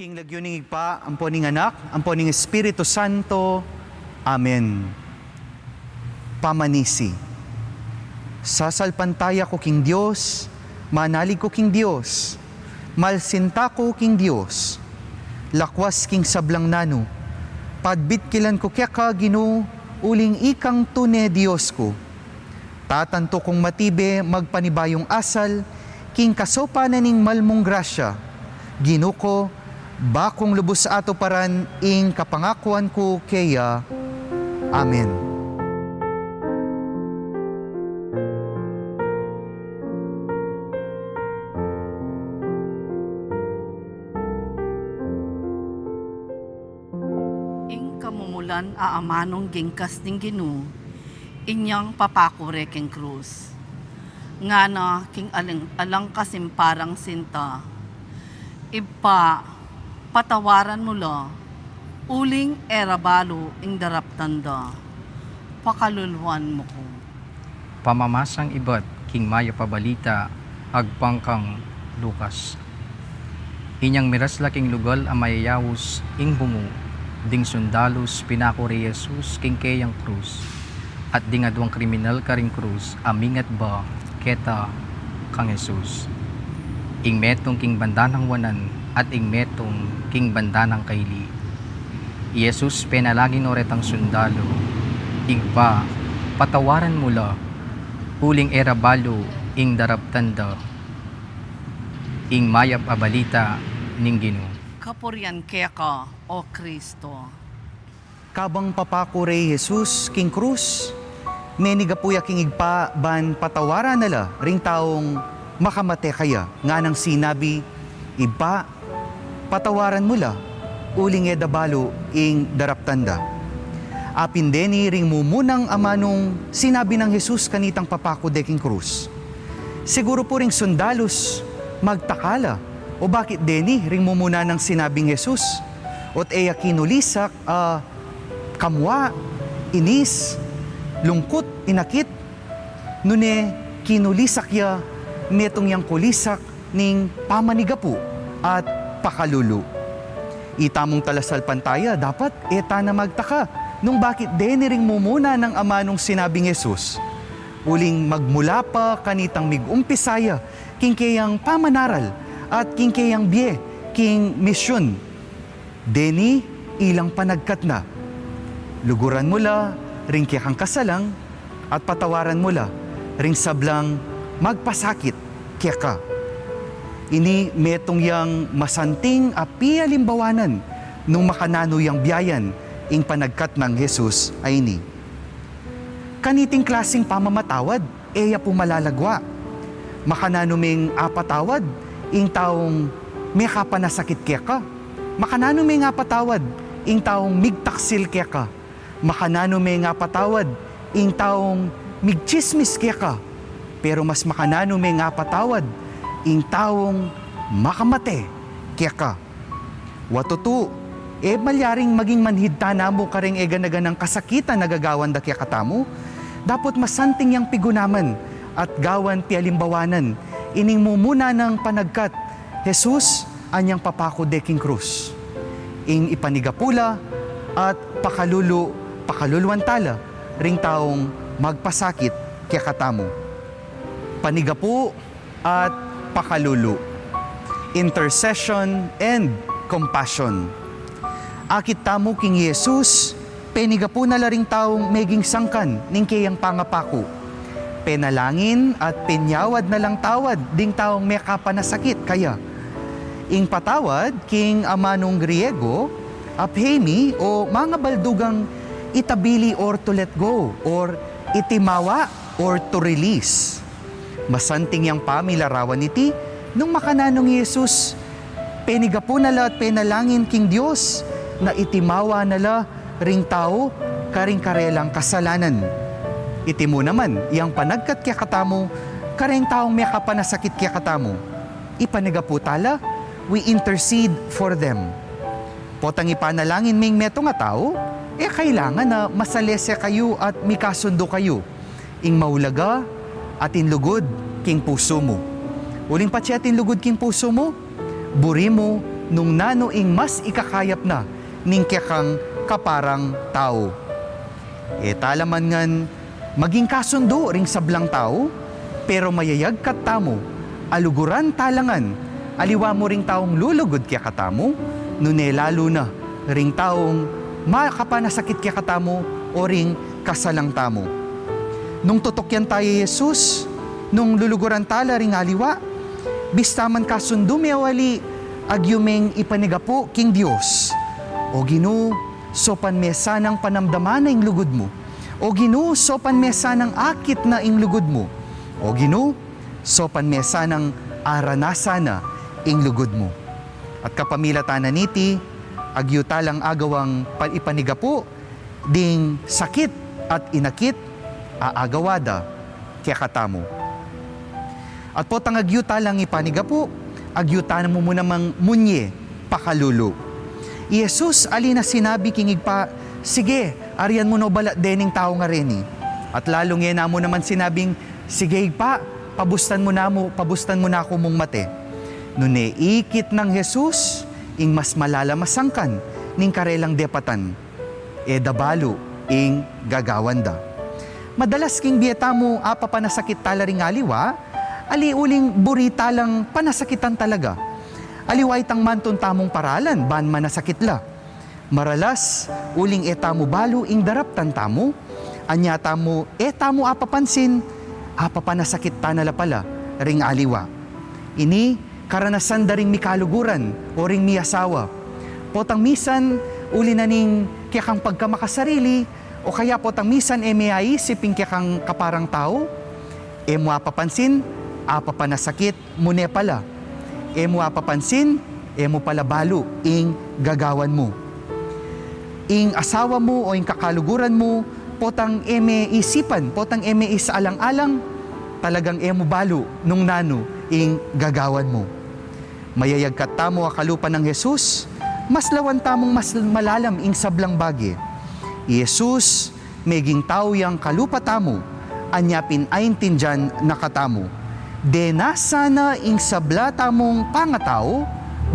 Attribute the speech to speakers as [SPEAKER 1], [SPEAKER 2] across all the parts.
[SPEAKER 1] King lagyuning pa, amponing anak, amponing Espiritu Santo. Amen. Pamanisi. Sasalpantaya ko King Diyos, manalig ko King Diyos, malsinta ko King Diyos, lakwas King sablang nano, padbit kilan ko kya ka Ginoo, uling ikang tune Diyos ko. Tatanto kong matibe, magpanibayong asal, King kasopa na ning malmong grasya, Ginoo ko, bakong lubos ato paran, ing kapangakuan ko kaya. Amen.
[SPEAKER 2] Ing kamumulan aamanong gingkas ning Ginoo, inyang papakure king krus. Nga na king alang kasimparang sinta, ipa patawaran mo la, uling erabalo ing daraptanda, pakaluluan mo ko.
[SPEAKER 3] Pamamasang ibat king Mayo pabalita agpangkang Lukas. Inyang miras laking lugal ang mayayawos ing bungo, ding sundalos pinako re Jesus king kayang krus, at ding adwang kriminal karing krus amingat ba keta kang Jesus. Ing metong king bandanang wanan at ing metong king bandanang kaili. Jesus penalangin oretang sundalo, igpa patawaran mula, uling erabalo ing daraptanda, ing mayap abalita ning Ginoo.
[SPEAKER 2] Kapurian kaya ka, O Kristo.
[SPEAKER 1] Kabang papakure Jesus King Cruz, menigapuya king igpa ban patawaran nala ring taong makamate kaya nga nang sinabi, iba patawaran mula, uling edabalo ing daraptanda. Apin deni ring mumunang amanong sinabi ng Jesus kanitang papako de King Cruz. Siguro po ring sundalos magtakala, o bakit deni ring mumuna ng sinabing Jesus? Ot eya kinulisak, kamwa, inis, lungkot, inakit, nune kinulisak ya metong yang kulisak ning pamanigapu at pakalulu. Itamong talasal pantaya, dapat eta na magtaka nung bakit deniring mumuna ng amanong sinabing Jesus. Uling magmula pa kanitang migumpisaya, king kayang pamanaral at king kayang biye, king misyon. Deni ilang panagkat na. Luguran mula, ring kayang kasalang, at patawaran mula, ring sablang magpasakit kaya ka. Ini metong yang masanting api alimbawanan nung makanano yang biyayan ing panagkat ng Jesus ay ini. Kaniting klaseng pamamatawad, eya pumalalagwa. Makanano ming apatawad, ing taong may kapanasakit kaya ka. Makanano may apatawad, ing taong migtaksil kaya ka. Makanano may apatawad, ing taong migchismis kaya ka. Pero mas makanano may apatawad, ing taong makamate kaya ka. Watutu, malyaring maging manhidta na mo karing eganagan ng kasakitan nagagawan da kaya katamo, dapat masanting yang pigunaman at gawan pialimbawanan, ining mumuna ng panagkat, Jesus, anyang papako de King Cruz. Ing ipanigapula at pakaluluan tala, ring taong magpasakit kaya katamo. Panigapu at pakalulu. Intercession and compassion. Akit tamo King Jesus, penigapu na laring taong meging sangkan ning kayang pangapako. Penalangin at penyawad na lang tawad ding taong may kapanasakit kaya. Ing patawad king amanong Griego, aphemi o mga baldugang itabili or to let go or itimawa or to release. Masanting yang pamilarawan iti, nung makananong Jesus, penigapu nala at penalangin king Diyos, na itimawa nala ring tao, karing karelang kasalanan. Iti mo naman, yang panagkat kaya katamo, karing taong may kapanasakit kaya katamo. Ipanigapu tala, we intercede for them. Potang ipanalangin ming meto nga tao, kailangan na masalese kayo at mikasundo kayo. Ing maulaga, atin lugod king puso mo. Uling patsi atin lugod king puso mo, buri mo, nung nano ing mas ikakayap na ning kekang kaparang tao. E talaman ngan maging kasundo ring sablang tao, pero mayayag kat tamo, aluguran talangan, aliwa mo ring taong lulugod kaya katamo, nune lalo na ring taong makapanasakit kaya katamo o ring kasalang tamo. Nung tutokyan tayo Jesus, nung luluguran tala ring aliwa, bistaman kasundo meawali, agyumeng ipanigapo king Diyos. O Ginoo, sopan mesa ng panamdaman na ing lugod mo. O Ginoo, sopan mesa ng akit na ing lugod mo. O Ginoo, sopan mesa ng aranasa na ing lugod mo. At kapamilatan na niti, agyutalang agawang ipanigapo, ding sakit at inakit, aagawada kaya katamo. At po tang agyutalang ipanigapo, agyutan mo muna mang munye, pakalulu. Jesus, alina sinabi kingig pa, sige, arian mo no bala dening tao nga reni. At lalong yan mo naman sinabing, sige pa, pabustan mo na ako mong mate. Nune ikit ng Jesus, ing mas malalamasangkan, ning karelang depatan, e dabalo, ing gagawanda. Madalas king bieta mo, apa panasakit tala ring aliwa, ali uling burita lang panasakitan talaga. Aliway tang manton tamong paralan, ban manasakit la. Maralas, uling etamo balo ing daraptan tamo, anya tamo etamo apapansin, apapanasakit tanala pala, ring aliwa. Ini, karanasan da ring mikaluguran o ring miasawa. Potang misan, uli na ning kaya kang pagkamakasarili, o kaya potang misan may aisiping kaya kang kaparang tao, mo apapansin, apapanasakit, mune pala. Mo apapansin, mo pala balo, ing gagawan mo. Ing asawa mo o ing kakaluguran mo, potang eme isipan, potang eme isaalang-alang, talagang mo balo nung nano, ing gagawan mo. Mayayag kat tamo akalupan ng Jesus, mas lawan tamong mas malalam ing sablang bagi. Jesus, meging tao yang kalupa tamo, anyapin ayin dyan nakatamo. De nasana ing sabla tamong pangatao,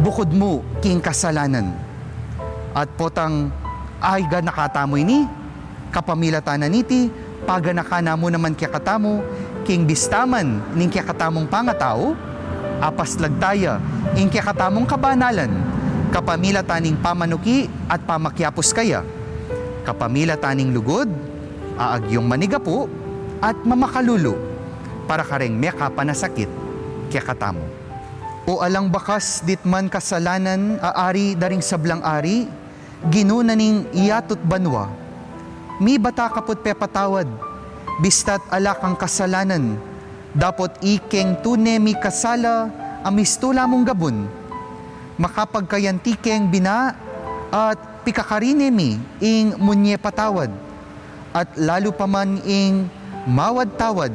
[SPEAKER 1] bukod mo king kasalanan. At potang ay ga nakatamo ini, kapamilatan na niti, paganakana mo naman kaya katamo, king bistaman ning kaya katamong pangatao, apaslag taya ing kaya katamong kabanalan, kapamilataning pamanuki at pamakyapos kaya, kapamilataning lugod, aagyong manigapo, at mamakalulu, para kareng meka panasakit, kaya katamo. O alang bakas ditman kasalanan, aari daring sablang ari, ginunaning iyatot banwa, mi bata kaput pepatawad, bistat alakang kasalanan, dapot ikeng tune mi kasala, amistula mong gabon, makapagkayantikeng bina, at pikakarine mi, ing munye patawad, at lalo pa man ing mawad tawad,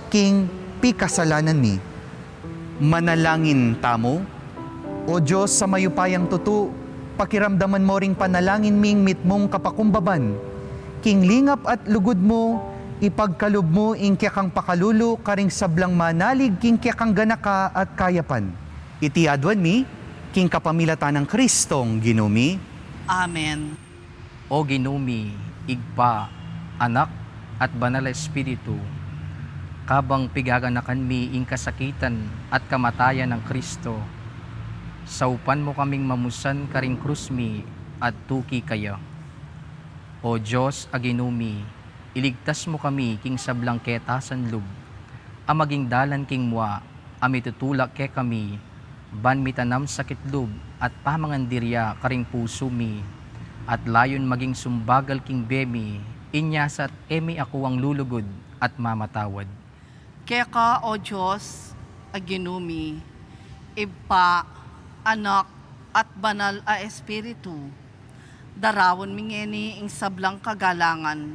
[SPEAKER 1] king pikasalanan mi. Manalangin tamo, o Diyos sa mayupayang tutu, pakiramdaman mo ring panalangin ming mitmong kapakumbaban, king lingap at lugod mo, ipagkalub mo ing kekang pakalulu, karing sablang manalig, king kekang ganaka at kayapan. Iti adwan mi, king kapamilatan ng Kristong Ginumi.
[SPEAKER 2] Amen.
[SPEAKER 3] O Ginumi, igpa, anak at banal na espiritu, kabang pigaganakan mi ing kasakitan at kamatayan ng Kristo, saupan mo kaming mamusan karing krus mi at tuki kaya. O Diyos aginumi, iligtas mo kami king sablang ketasan lub, amaging dalan king mua, amitutulak ke kami, ban mitanam sakit lub at pamangandirya karing puso mi, at layon maging sumbagal king bemi, inyasat emi ako ang lulugod at mamatawad.
[SPEAKER 2] Kaya ka, O Diyos, aginumi, iba, anak, at banal a espiritu, darawon mingeni ing sablang kagalangan,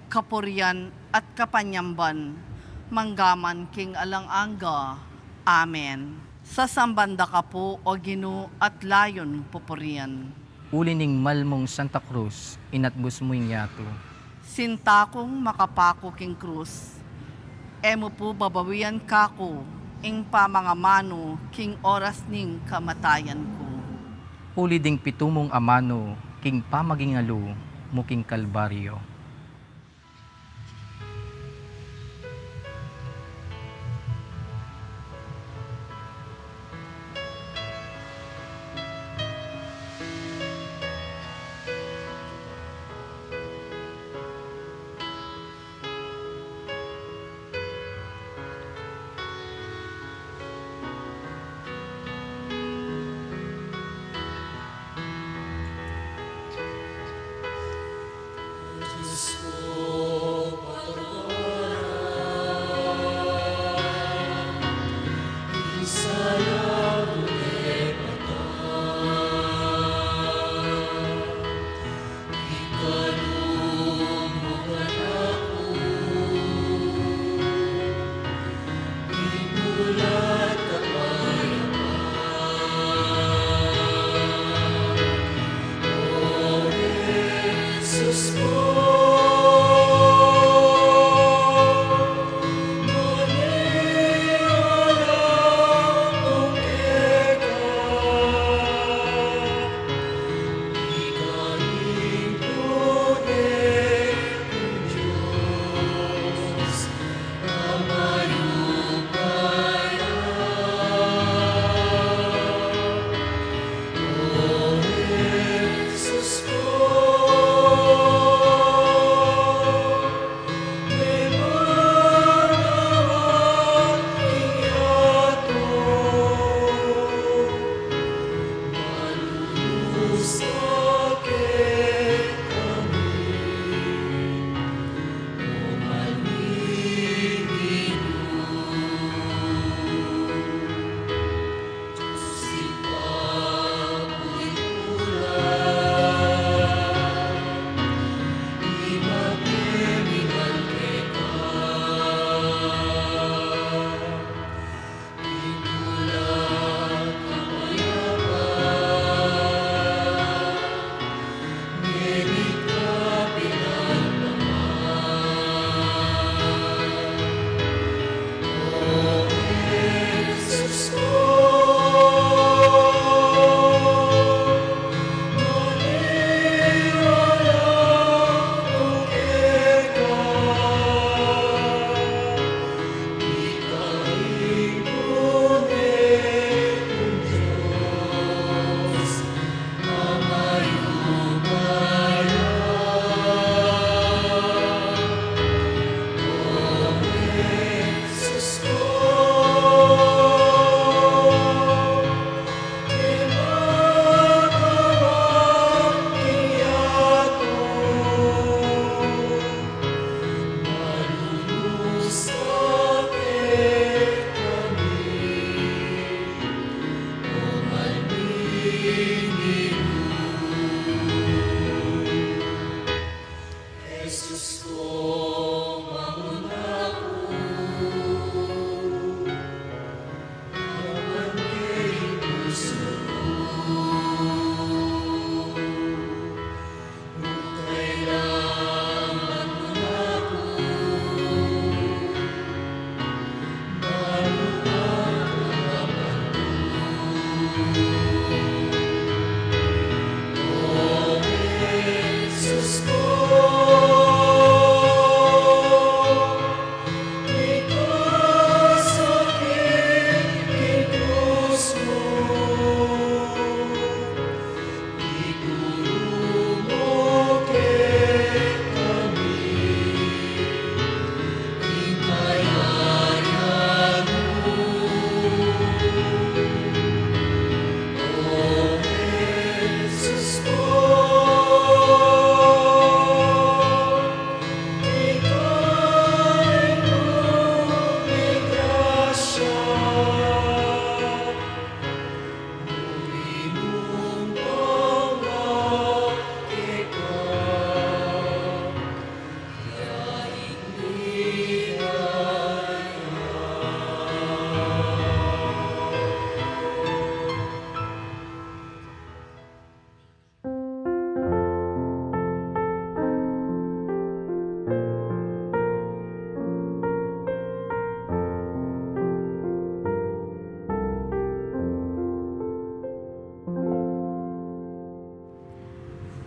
[SPEAKER 2] kapuryan at kapanyamban, manggaman king alang-angga. Amen. Sa sambanda ka po, O Ginu, at layon pupurian.
[SPEAKER 3] Ulining malmong Santa Cruz, inatbus mo ing yato.
[SPEAKER 2] Sintakong makapako king krus, emo po babawian kako, ing pamangamano king oras ning kamatayan ko.
[SPEAKER 3] Uli ding pitumong amano, king pamagingalo, muking kalbaryo.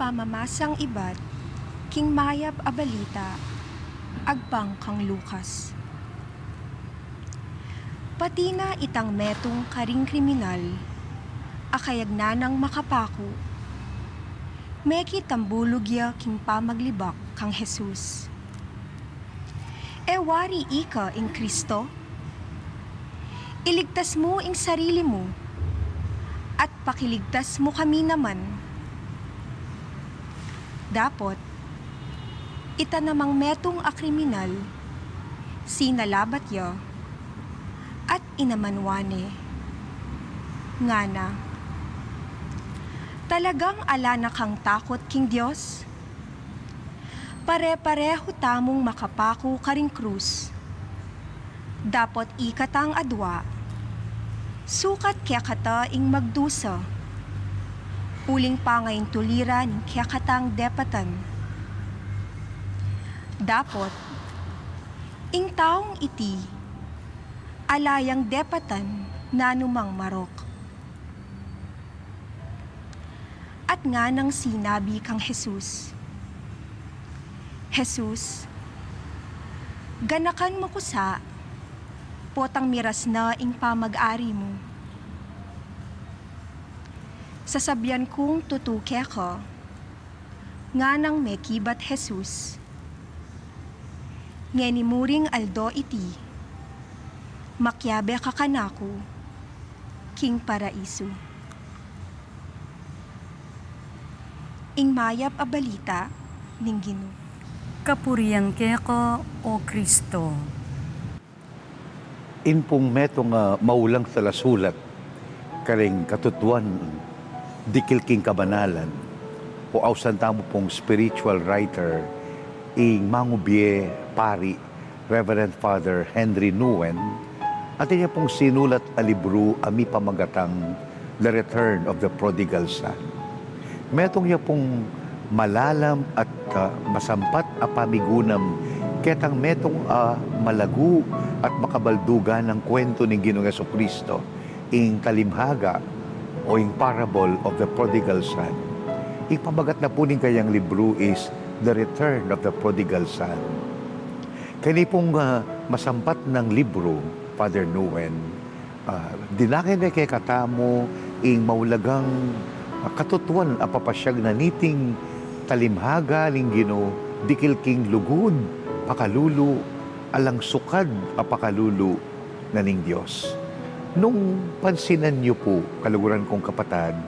[SPEAKER 4] pamamasang ibat, king mayab a balita, agpang kang Lukas. Pati na itang metong karing kriminal, akayagnanang makapako, meki tambulugya king pamaglibak kang Jesus. Wari ika ing Kristo? Iligtas mo ing sarili mo, at pakiligtas mo kami naman. Dapot, ita namang metong a kriminal, sinalabat ya, at inamanwane. Ngana, talagang ala na kang takot king Diyos? Pare-pareho tamong makapako karing krus. Dapot ikatang adwa, sukat kaya kata ing magdusa. Uling pangayin tuliran kaya katang depatan. Dapot, ing taong iti, alayang depatan nanumang marok. At nga nang sinabi kang Jesus, Jesus, ganakan mo kusa, potang miras na ing pamag-ari mo. Sasabyan kong tutuke ko, nga nang may kibat Jesus. Ngeni muring aldo iti, makyabe ka kanako, king paraiso. Ing mayab a balita, ning Ginoo.
[SPEAKER 5] Kapurian keko, O Kristo.
[SPEAKER 6] Inpong metong maulang sa lasulat, karing katutuan, dikil king kabanalan, o awsan tamo pong spiritual writer, ing mangubye pari, Reverend Father Henry Nguyen, at niya pong sinulat a libro ami pamagatang The Return of the Prodigal Son. Metong niya pong malalam at masampat a pamigunam ketang metong malagu at makabaldugan ng kwento ni Ginoong Jesucristo ing talimhaga o ing parable of the prodigal son. Ipabagat na po ning kayang libro is The Return of the Prodigal Son. Kani pong masampat ng libro, Father Nguyen, dinakin na kay katamo ing maulagang katutuan a papasyag na niting talimhaga ning Ginoo, dikil king lugod, pakalulu, alang sukad a pakalulu na ning Diyos. Nung pansinan niyo po, kaluguran kong kapatad,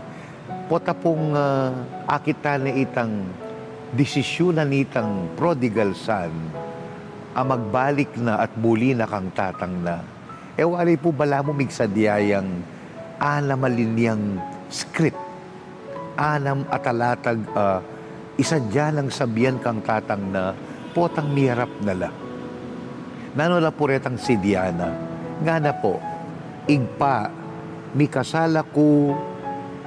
[SPEAKER 6] pota pong akita na itang desisyonan itang prodigal son, a magbalik na at muli na kang tatang na. Wari po bala mo migsadyayang anamalinyang script, anam atalatag isa dyan ang sabihan kang tatang na potang miharap na la. Nanola po retang si Diana. Nga na po, igpa, mikasala ko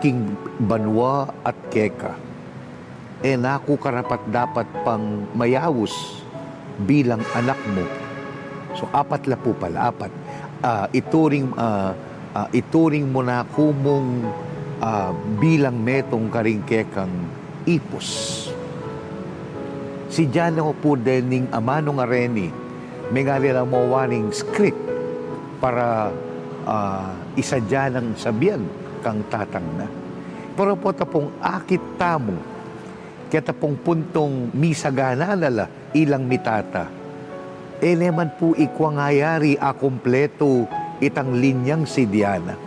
[SPEAKER 6] king Banwa at Keka. Naku karapat dapat pang mayawos bilang anak mo. So apat la po pala, apat. Ituring mo na kumong bilang metong karing kekang ipos. Si Jano po dening amanong areni, may nga nila mawaring script para isadya ng sabihan kang tatang na. Pero po tapong akit tamo, kaya tapong puntong misagana nala ilang mitata. Naman po ikwangayari a kompleto itang linyang si Diana.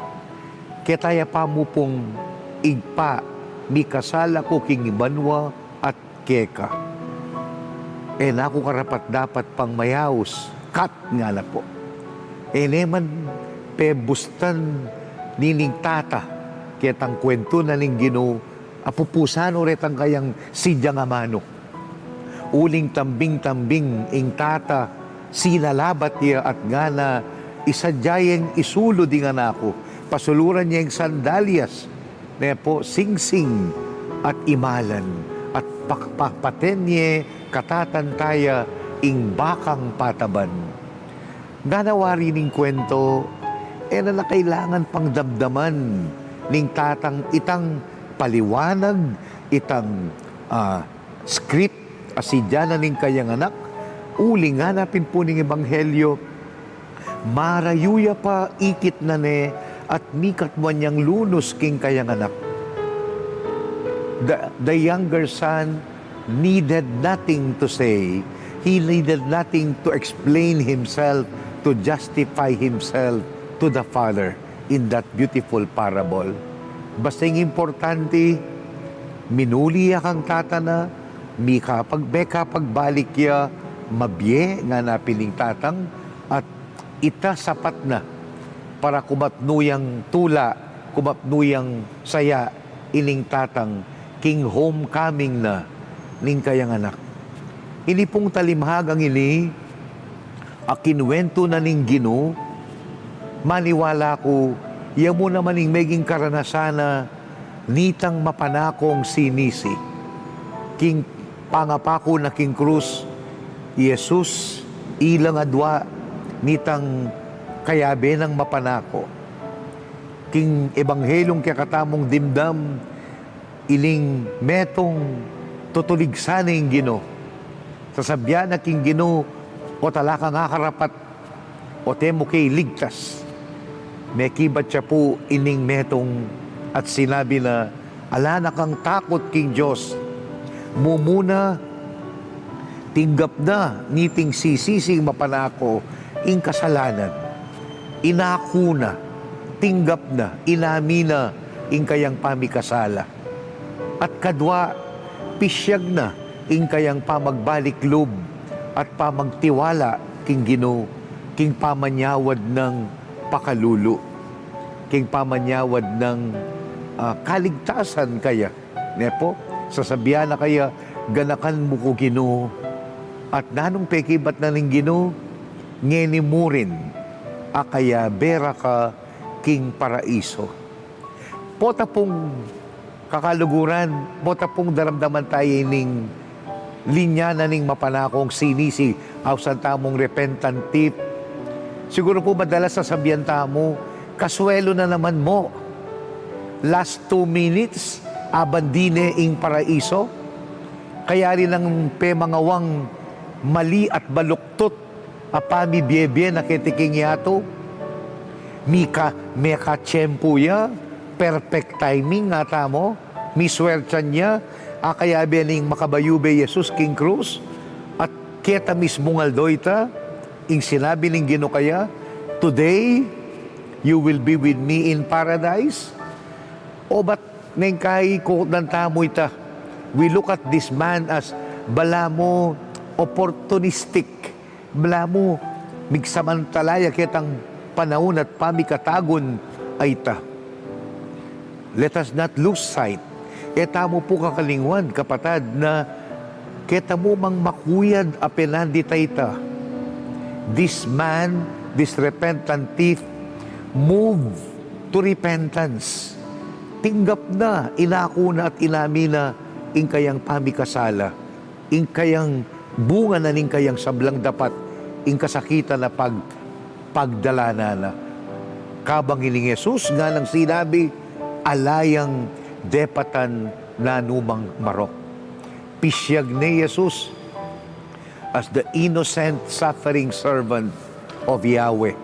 [SPEAKER 6] Kaya tayo pa mo pong igpa, mikasala ko king Banwa at Keka. Naku karapat dapat pang mayaos, kat nga na po. Naman pebustan nining tata, kaya tang kwento na ning Ginoo, apupusano retang kayang sidyang amano. Uling tambing-tambing ing tata, sinalabat niya at nga na isadyayeng isulo di nga na ako. Pasuluran niya yung sandalyas na po singsing at imalan at pakpaten niya katatantaya ing bakang pataban. Ganawari ning kwento, na nakailangan pang damdaman ning tatang itang paliwanag, itang script asidyanan ning kayang anak, uli nga napin po ning ebanghelyo, marayuya pa ikit na ne at mikat mo niyang lunos king kayang anak. The younger son needed nothing to say. He needed nothing to explain himself, to justify himself to the father in that beautiful parable. Basta yung importante, minuli kang tatana, may kapagbalik ya, mabye nga na piling tatang, at ita sapat na para kumatnuyang tula, kumatnuyang saya, ining tatang, king homecoming na, ning kayang anak. Ini pong talimhagang ini, akinwento na ning Ginoo, maniwala ko, iya mo naman ning meging karanasana, nitang mapanakong sinisi. King pangapako na king krus, Jesus, ilang adwa, nitang kayabe ng mapanako. King ebanghelyong kakatamong dimdam, iling metong tutuligsan ng Ginoo. Sasabyan na king Ginoo, o talaka nga karapat, o temo kay ligtas. May kibat siya po ining metong at sinabi na, ala na kang takot king Diyos, mumuna, tinggap na, niting sisising mapanako, ing kasalanan. Inaku na, tinggap na, inami na, ing kayang pamikasala. At kadwa, pisyag na, ing kayang pamagbalik loob, at pamagtiwala, king Ginoo, king pamanyawad ng pakalulu, king pamanyawad ng kaligtasan kaya. Nepo, sasabihan na kaya, ganakan mo ko Ginoo, at nanong pekibat na ng Ginoo, ngeni mo rin, akaya bera ka, king paraiso. Pota pong kakaluguran, pota pong daramdaman tayo ning linya na ning mapanakong sinisi, awsan tamong repentant tip. Siguro po madalas sasabihan tamo, kaswelo na naman mo. Last 2 minutes, abandine ing paraiso. Kaya rin ang pemangawang mali at baluktot, apami biebie na kitiking yato. Meka tiyempo ya, perfect timing nga tamo, miswertsan niya, kaya bening makabayube Jesus king krus, at keta mismo ngaldoyta, ing sinabi ning Ginoo kaya, today, you will be with me in paradise? O ba't neng kay ko ng tamoy ta? We look at this man as bala mo opportunistic, bala mo migsamantalaya kitang panahon at pamikatagon ay ta. Let us not lose sight. Eta mo po kakalingwan, kapatad, na kita mo mang makuyad apenandi tayta. This man, this repentant thief, move to repentance. Tinggap na, inako na at inami na ing kayang pamikasala, ing kayang bunga na ning kayang sablang dapat, ing kasakitan na pagdalana na. Kabang ining Jesus nga nang sinabi, alayang depatan na numang marok. Pisyag ni Jesus as the innocent suffering servant of Yahweh.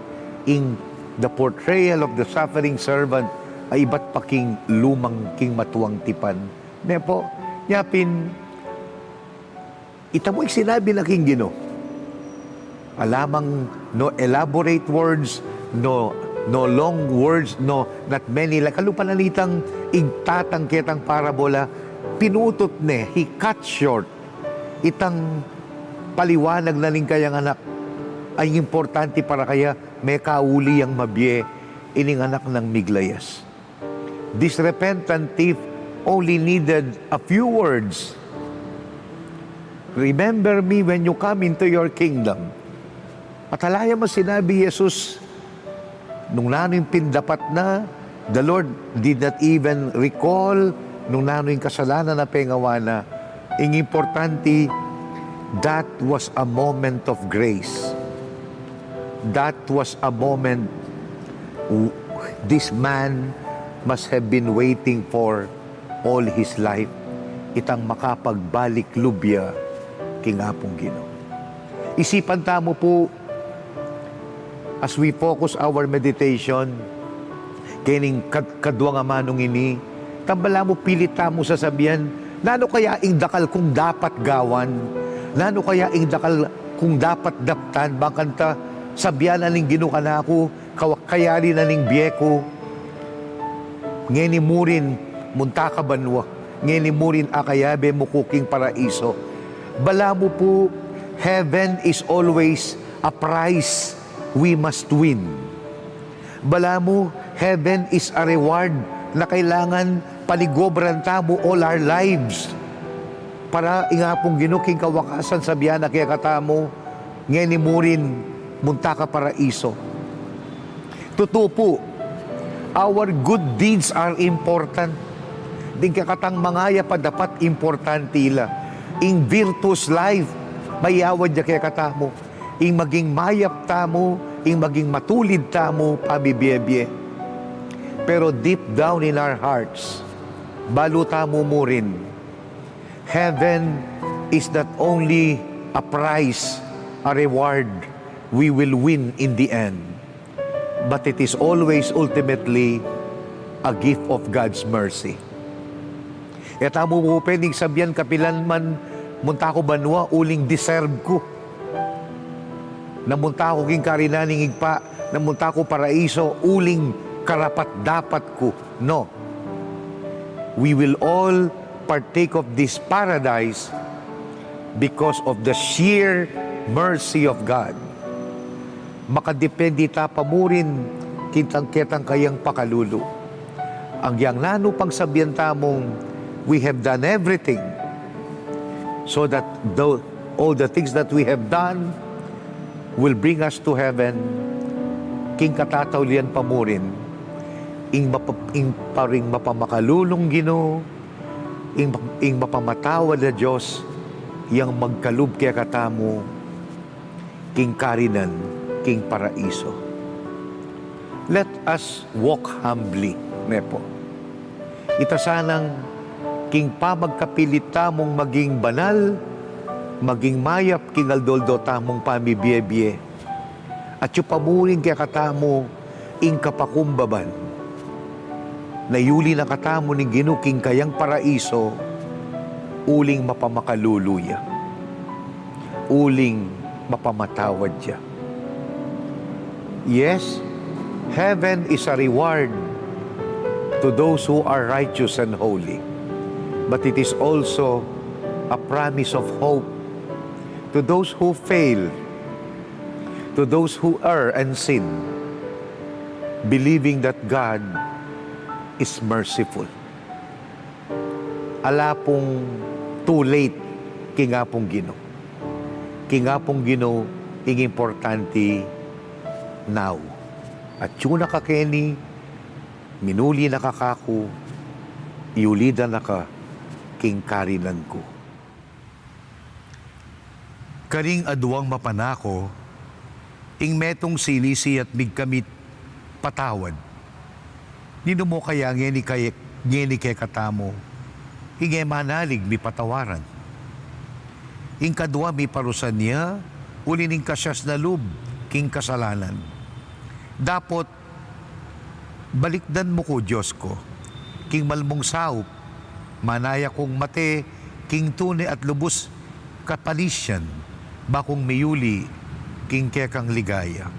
[SPEAKER 6] In the portrayal of the suffering servant ay iba't paking lumang king matuwang tipan. Nepo, yapin, itamo'y sinabi na king Ginoo. Alamang no elaborate words, no long words, no not many. Kalupanalitang igtatang kitang parabola, pinutot ne, he cut short. Itang paliwanag na ning kayang anak ay importante para kaya may kauli ang mabye ining anak ng miglayas. This repentant thief only needed a few words. Remember me when you come into your kingdom. At alaya mo sinabi Jesus, nung nano'y pindapat na, the Lord did not even recall nung nano'y kasalanan na pengawa na. Ang importante, that was a moment of grace. That was a moment this man must have been waiting for all his life. itang makapagbalik lubya king Apong Ginoo. Isipan tamo po, as we focus our meditation, kining kadwa nga manong ini, tambala mo pilit tamo sasabihan, nano kaya ing dakal kung dapat gawan, nano kaya ing dakal kung dapat daptan, bakanta sabihan na ning Ginoo kanako, kayari na ning biyeko, ngeni murin munta ka banwa, ngeni murin akayabe mo kuking paraiso. Bala mo po, heaven is always a prize we must win. Bala mo, heaven is a reward na kailangan paligobran tamo all our lives. Para ingapong ginuking kawakasan sabihan na kaya katamo, ngeni murin munta ka paraiso. Totoo po, our good deeds are important. Din kakatang mangaya pa dapat importante ila. In virtuous life, mayawad niya kaya katamo. In maging mayap tamo, in maging matulid tamo, pabibiyebye. Pero deep down in our hearts, balo tamo mo rin. Heaven is not only a prize, a reward we will win in the end, but it is always ultimately a gift of God's mercy. At amo mo pwedeng sabihan kapilan man, munta ko banwa, uling deserve ko. Namunta ko king karinaning igpa, namunta ko paraiso, uling karapat dapat ko. No. We will all partake of this paradise because of the sheer mercy of God. Makadepende ta pamurin kitang kayang pakalulu. Ang yang nano pang sabihan tamong, we have done everything so that all the things that we have done will bring us to heaven. King katatawlian pamurin, ing paring mapamakalulong Ginoo, ing mapamatawad na Diyos, yang magkalub kaya katamo, king karinan, king paraiso. Let us walk humbly, nepo. Ita sanang king pamagkapilit tamong maging banal, maging mayap king aldoldo tamong pamibiyebye. At yung pamuring kaya katamo, ing kapakumbaban, na yuli na katamo ni Ginoo king kayang paraiso, uling mapamakaluluya, uling mapamatawad siya. Yes, heaven is a reward to those who are righteous and holy. But it is also a promise of hope to those who fail, to those who err and sin, believing that God is merciful. Ala pong too late kingapong Ginoo. Kingapong Ginoo ing importante now. At yun nakakeni, minuli nakakaku, iulida naka king karinan ko. Karing aduang mapanako, ing metong sinisi at bigkamit patawad. Nino mo kaya ngeni kay katamo, hinge manalig mi patawaran. Ing kadwa mi parusan niya, ulining kasyas na lub, king kasalanan. Dapot, balikdan mo ko Diyos ko, king malmong saup, manaya kong mate, king tune at lubos kapalisyan, bakong miyuli, king kekang ligaya.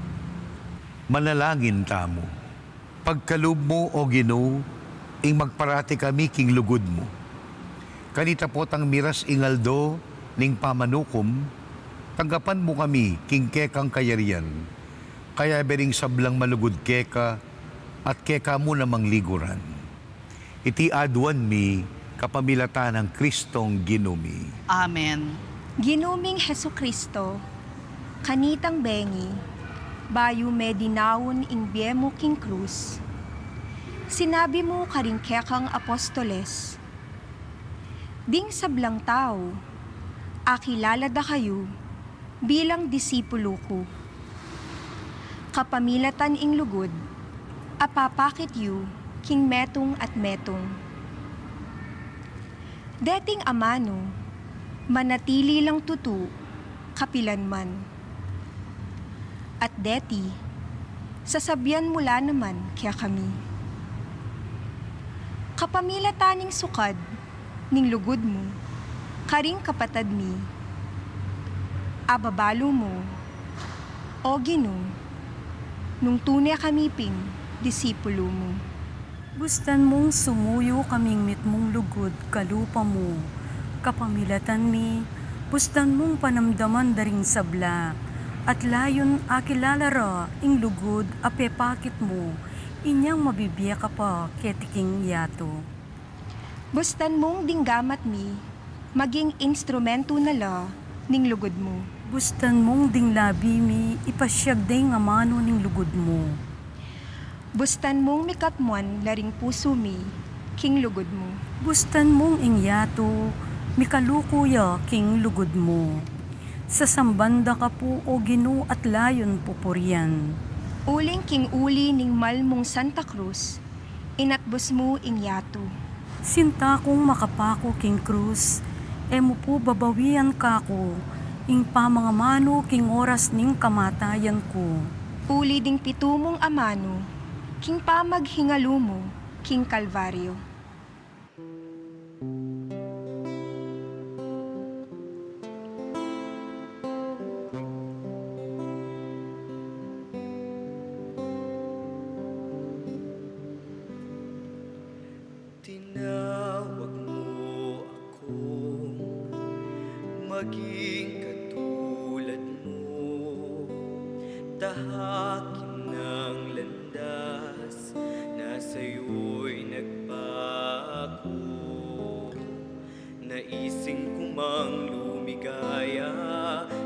[SPEAKER 6] Manalangin tamo, pagkalub mo o Ginoo, ing magparati kami king lugod mo. Kanita po tang miras ingaldo, ning pamanukom, tanggapan mo kami king kekang kayarian, kaya bering sablang malugod keka, at keka mo namang liguran. Iti aduan mi, kapamilatan ng Kristong ginumi.
[SPEAKER 2] Amen.
[SPEAKER 4] Ginuming Hesu Kristo, kanitang bengi, bayu me dinawon ing biemo king krus. Sinabi mo karing kekang apostoles, ding sablang tao, akilala da kayo bilang disipulo ko. Kapamilatan ing lugod, apapakit yu king metong at metong. Deting amano, manatili lang tutu, kapilanman. At deti, sasabyan mula naman kaya kami. Kapamila taning sukad, ning lugod mo, karing kapatad mi, ababalo mo, o Ginoo, nung tunay kamiping disipulo mo.
[SPEAKER 5] Gustan mong sumuyo kaming mitmong lugod kalupa mo. Kapamilatan mi, bustan mong panamdaman daring sabla. At layon akilalara ing lugod apepakit mo. Inyang mabibiya ka pa ketiking yato.
[SPEAKER 4] Bustan mong dinggamat mi, maging instrumento nala ning lugod mo.
[SPEAKER 5] Bustan mong dinglabi mi, ipasyag day nga mano ning lugod mo.
[SPEAKER 4] Bustan mong mikatmuan laring puso mi, king lugod mo.
[SPEAKER 5] Bustan mong ingyato, mikalukuya king lugod mo. Sa sambanda ka po o Ginoo at layon pupurian.
[SPEAKER 4] Uling king uli ning malmong Santa Cruz, inatbos mo ingyato.
[SPEAKER 5] Sinta kong makapako king krus, emo po babawian kako, ing pamangamano king oras ning kamatayan ko.
[SPEAKER 4] Uli ding pitumong amano, king pamaghingalumo, king Kalbaryo.
[SPEAKER 7] Tinawag mo akong maging katulad mo, tahakin ng landas na sa'yo'y nagpako. Naising kumang lumigaya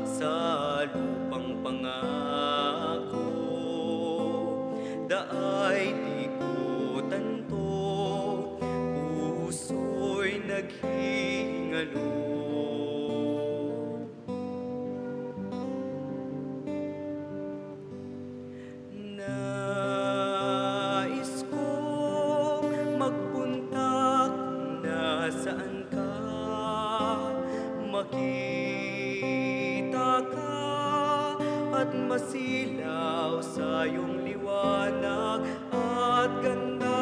[SPEAKER 7] sa lupang pangako, daay di ko tanto, puso'y naghihingalo. Nais kong magpunta kung nasaan ka, makita ka at masilaw sa iyong liwanag at ganda.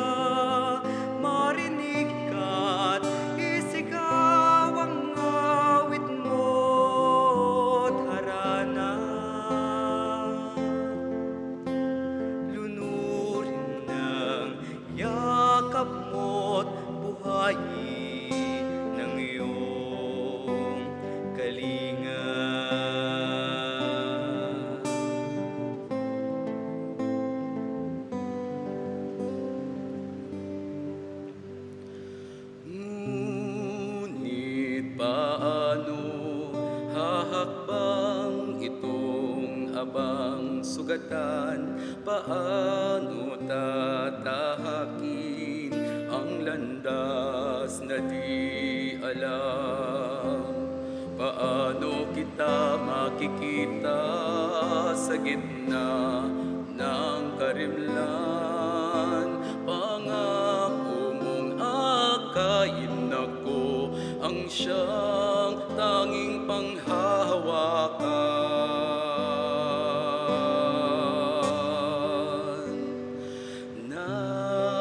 [SPEAKER 7] Marinig ka't isigaw ang awit mo't harana. Lunurin ng yakap mo't buhayin ng iyong kalinga. Ngunit paano hahakbang itong abang sugatan? Paano tatahakin ang landas na di alam? Paano kita makikita sa gitna ng karimlan? Pangako mong akayin ako ang siyang tanging panghahawakan.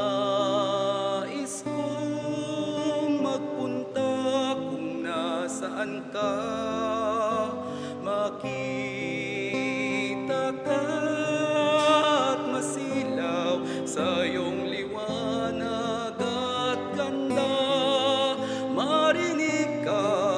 [SPEAKER 7] Nais kong magpunta kung nasaan ka, makita ka at masilaw sa iyong liwanag at ganda. Marinig ka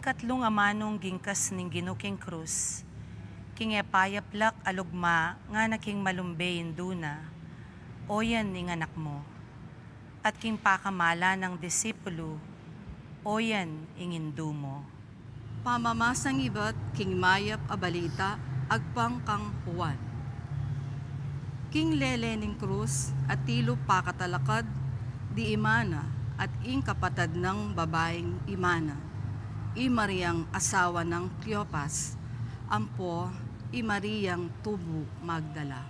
[SPEAKER 8] king katlong amanong gingkas ning ginuking krus, king epayaplak alugma nga naking malumbein duna, oyan ning anak mo. At king pakamala ng disipulo, oyan ingindu mo.
[SPEAKER 2] Pamamasang ibat king mayap a balita agpang kang Juan. King lele ning krus at tilo pakatalakad di imana at ing kapatad ng babaeng imana. I Mariang asawa ng Cleopas, ampo I Mariang tubo Magdala.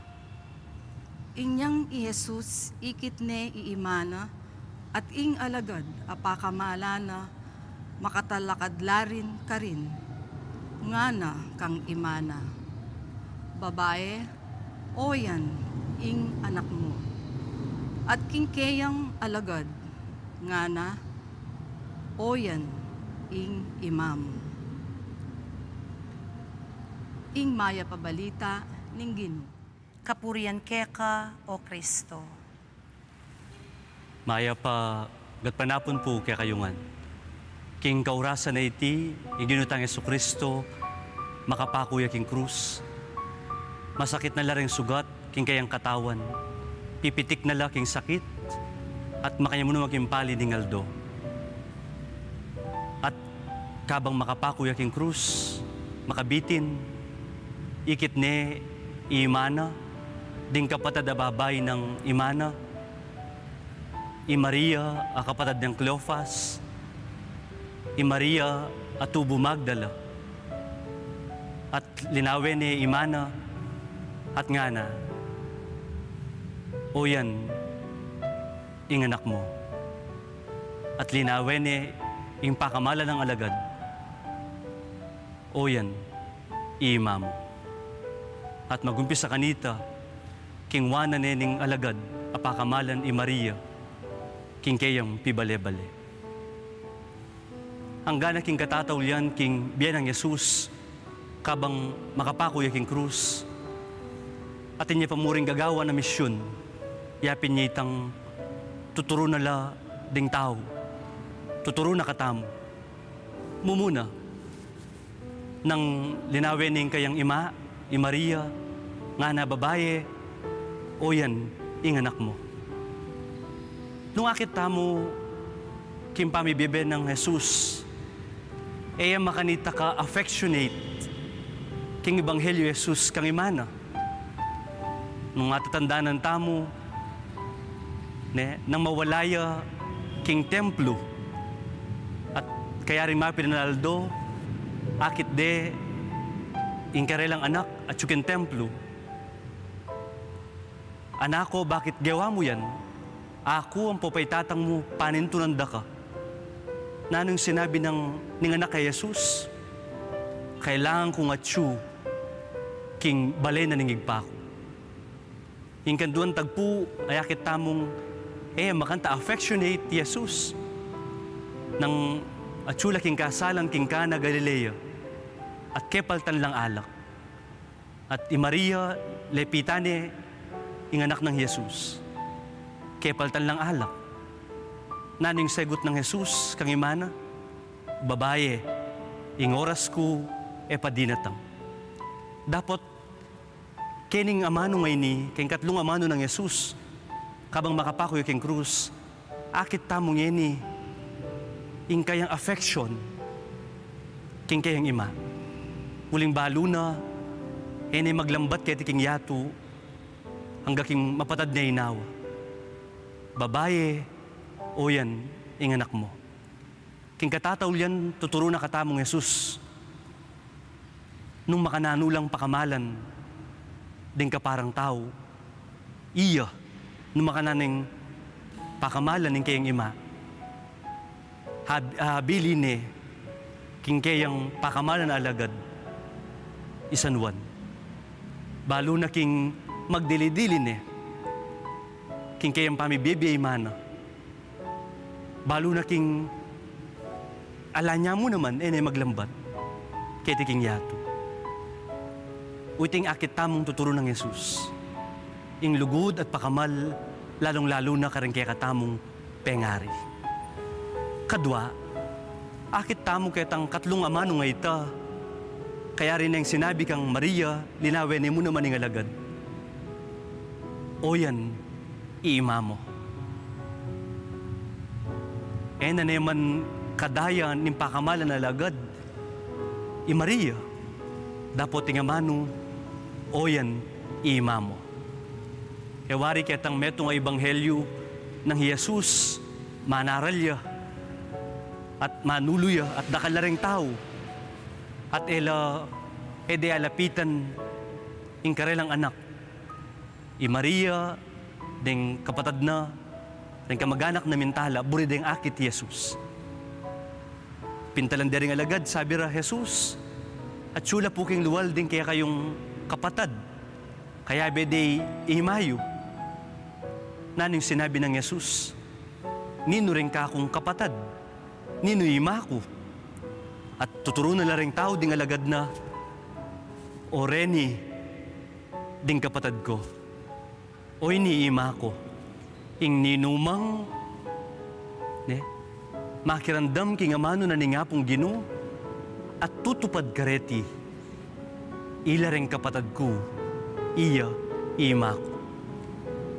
[SPEAKER 2] Inyang i Jesus ikit ne i imana at ing alagad apakamalana makatalakadlarin karin ngana kang imana. Babae, oyan ing anak mo. At king keyang alagad ngana oyan ing imam. Ing maya pabalita ning Ginoo.
[SPEAKER 8] Kapurian keka o Kristo.
[SPEAKER 9] Maya pa, gatpanapon po kaya kayungan. King kaurasan na iti, iginutang Yesu Kristo, makapakuya king krus. Masakit na laring sugat, king kayang katawan. Pipitik na la king sakit, at makanya mo na magimpali ning aldo. At kabang makapakuya king krus, makabitin, ikit ne imana, ding kapatad a babay ng imana, I Maria, a kapatad ng Cleophas, I Maria, a tubo Magdala, at linawin ni imana, at ngana, o yan, inganak mo. At linawin ni ing pakamala ng alagad, o yan, imam. At magumpisa kanita, king wana ning alagad, apakamalan I Maria, king kayang pibale-bale. Ang gana king katatawlian, king biyan ng Jesus, kabang makapakuya king krus, at inya pamuring gagawa na misyon, yapin niya itang tuturo na la ding tao, tuturo na katamo. Mumuna, nang linawin ning kayang ima, I Maria, nga na babae, o yan, inganak mo. Nung akit tamo, kimpamibibe ng Jesus, e makanita ka affectionate, king Ebanghelyo Jesus kang imana. Nung atatandanan tamo, nang mawalaya king templo, at kaya rin mapinanaldo, akit de, ingkarelang anak at yukin templo. Anako, bakit gawa mo yan? Ako ang papaytatang mo, panintunanda ka. Nanong sinabi ng anak kay Jesus, kailangan kong atsu, king balay na ningig pa ako. Ingkanduan tagpo, ay akit tamong, makanta affectionate Jesus. Nang atsula king kasalan king Kana Galilea, at kepaltan lang alak. At I Maria, lepitane, inganak ng Jesus. Kepaltan lang alak. Naning sagot ng Jesus, kang imana, babae, ing oras ko, padinatang. Dapat, kening amano ngay ni, keng katlong amano ng Jesus, kabang makapakoy king krus, akit tamong yeni, ing kayang affection, king kayang ima. Uling balo na, maglambat kaya king yato, hanggang king mapatad na inawa. Babae, o yan, inganak mo. King katataw yan, tuturo na katamong Jesus. Nung makananulang pakamalan, din ka parang tao, iya, nung makananing pakamalan ng kayang ima. Habili ni, king kayang pakamalan na alagad, isanwan. Balo na king magdilidilin king kayang pamibibiyay mana. Balo na king alanya mo naman, maglambat, kaya king yato. Uiting akit tamong tuturo ng Jesus. Ing lugod at pakamal, lalong-lalo na karing kaya katamong pengari. Kadwa, akit tamo ketang katlong amano nga ita. Kaya rin ang sinabi kang Maria, linawen mo naman ng alagad. O yan, iima mo. Na naman kadaya ng pakamalan na alagad. I Maria, dapat tingamano, o yan, iima mo. Kewari ketang metong ebanghelyo ng Jesus, manaralya, at manuluya, at dakalaring tao, at ede alapitan, ing karelang anak, i Maria, ding kapatad na, ding kamag-anak na mintala, buri ding akit Jesus. Pintalan dering alagad, sabi ra Jesus, at sula po king luwal din kaya kayong kapatad, kaya bede ihimayo. Naning sinabi ng Jesus, nino rin ka akong kapatad, nino ima ko. At tuturo na ring tao ding alagad na, o Reni, ding kapatad ko, o iniima ko, ing ninumang, makirandam king amano na ningapong Ginoo, at tutupad kareti, ila ring kapatad ko, iya, ima ko.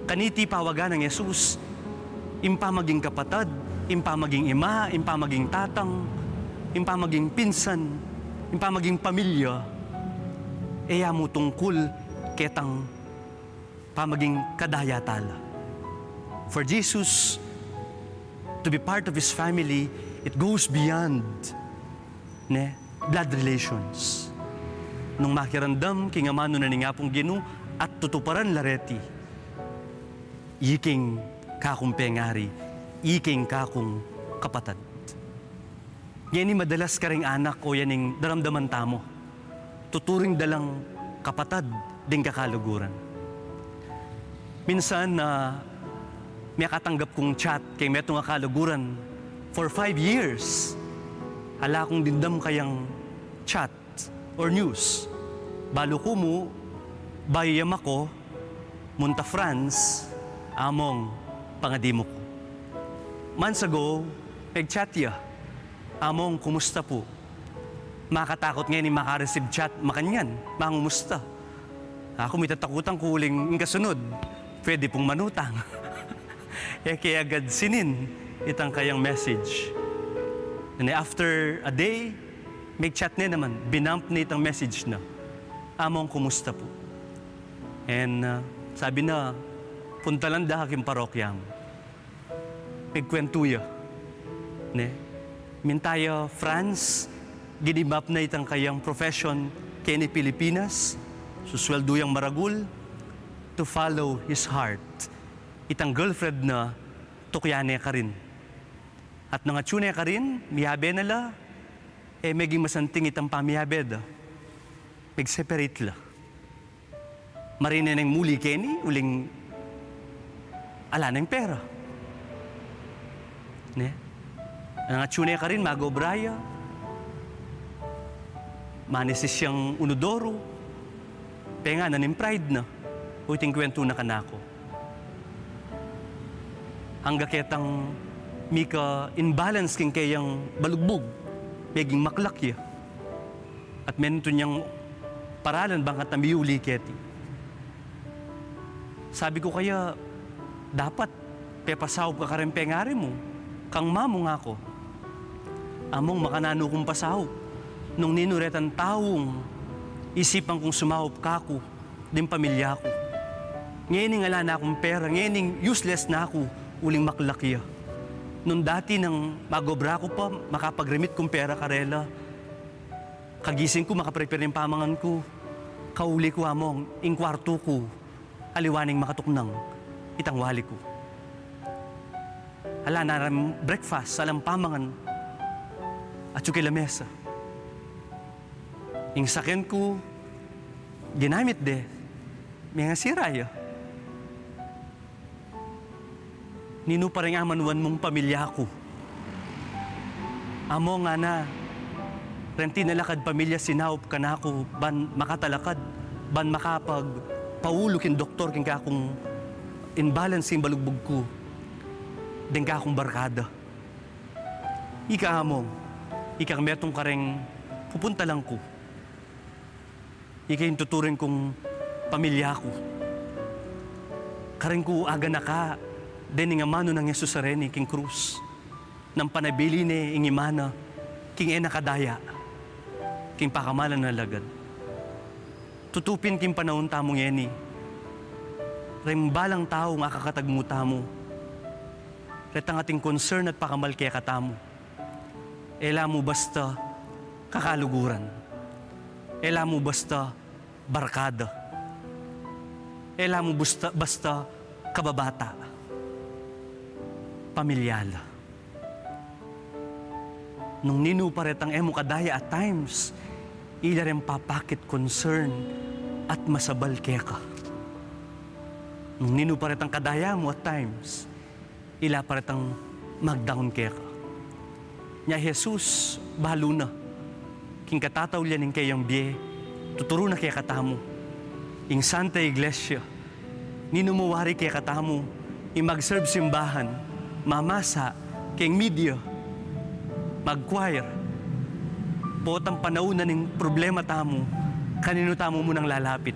[SPEAKER 9] Kaniti pawagan ng Jesus, impa maging kapatad, impa maging ima, impa maging tatang, impa maging pinsan, impa maging pamilya, mo tungkol ketang pamaging kadayatala. For Jesus to be part of His family, it goes beyond blood relations. Nung makirandam, kingamano na ningapong Ginoo at tutuparan lareti, iking kakong pengari, iking kakong kapatad. Yan madalas ka ring anak o yaning daramdaman tamo. Tuturing dalang kapatad ding kakaluguran. Minsan may katanggap kong chat kay metong kakaluguran for 5 years. Hala kong dindam kayang chat or news. Balo ko mo, bayam ako, munta France, among pangadimo ko. Months ago, nag-chat ya. Among, kumusta po? Makatakot ngayon ni makareceive chat, makanyan, mangumusta. Ako may tatakutan ko uling kasunod, pwede pong manutang. Kaya agad sinin itang kayang message. And after a day, may chat niya naman, binump na itang message na, among, kumusta po? And sabi na, punta lang dahaking parokya mo. Pagkwentuya. Mintaya, France, ginimap na itang kayang profession kaya ni Pilipinas, suswelduyang maragul, to follow his heart. Itang girlfriend na, tukyane ka rin. At nang atsune ka rin, miyabe nala, meging masanting itang pamiyabe da. Meg-separate la. Marina ng muli keni, uling ala ng pera. Ang atsune ka rin, magobraya. Manisis siyang unodoro. Penga na ng pride na. Uting kwento na kanako. Hangga ketang mika imbalance king kayang balugbog. Peging maklakya. At menito niyang paralan bang at namiuli keti. Sabi ko kaya, dapat pepasaw ka rin pengari mo. Kang mamo nga ko. Among makanano kong pasaw. Nung ninuretan taong isipan kong sumahop kako din pamilya ko. Ngayon ala na akong pera, ngayon useless na ako, uling maklakya. Nung dati nang magobra ko pa, makapag-remit kong pera karela. Kagising ko, makaprepare ng pamangan ko. Kauli ko among, ing kwarto ko, aliwaning makatuknang, itang wali ko. Ala na breakfast, alam pamangan, at yung lamesa. Yung sakin ko, ginamit de, may nga siraya. Nino pa rin amanuan mong pamilya ko. Amo nga na, renti nalakad pamilya sinahop ka na ako, ban makatalakad, ban makapag paulo kin doktor kin ka akong imbalance yung balugbog ko, din ka akong barkada. Ika among, ikang metong kareng pupunta lang ko. Ikay tuturin kong pamilya ko. Kareng ko aga na ka, din nga mano ng Jesus Areni king krus. Nang panabili ni ingimana, king nakadaya, king pakamalan na lagad. Tutupin king panahon tamong yeni. Rembalang tao nga kakatagmuta mo. Retang ating concern at pakamal kaya katamo. Ela mo basta kakaluguran. Ela mo basta barkada. Ela mo basta kababata. Pamilyala. Nung ninu paretang emo kadaya at times, ila rin papakit concern at masabal kaya ka. Nung ninu paretang kadaya mo at times, ila paretang magdaon kaya ka. Nya Jesus, bahalo na. King katataw liyan ng kayang biye, tuturo na kaya katamo. Ing Santa Iglesia, ninumuwari kaya katamo, mag-serve simbahan, mamasa, kayang media, mag-choir. Potang panaunan ng problema tamo, kanino tamo mo nang lalapit.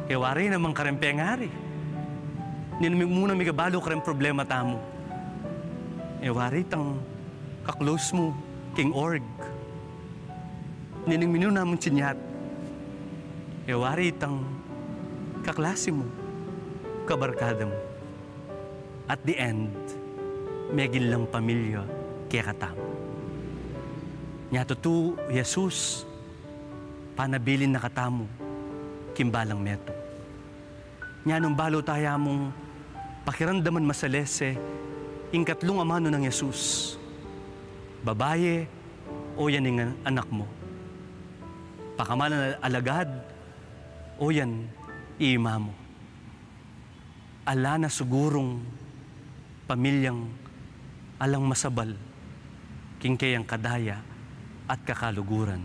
[SPEAKER 9] Kaya wari namang karempengari. Muna may kabalo kareng problema tamo. Wari tang kaklose mo, king org. Nining minu namon sinyat. Wari tang kaklase mo, kabarkada mo. At the end, megin lang pamilya kaya katamo. Nya tu Jesus, panabilin na katamo, kimbalang meto. Nya nung balo tayo mong pakiramdaman masalese, ing katlong amano ng Jesus. Babaye o yan ang anak mo. Pakamalan alagad o yan iima mo. Ala na sigurong pamilyang alang masabal, king kayang kadaya at kakaluguran.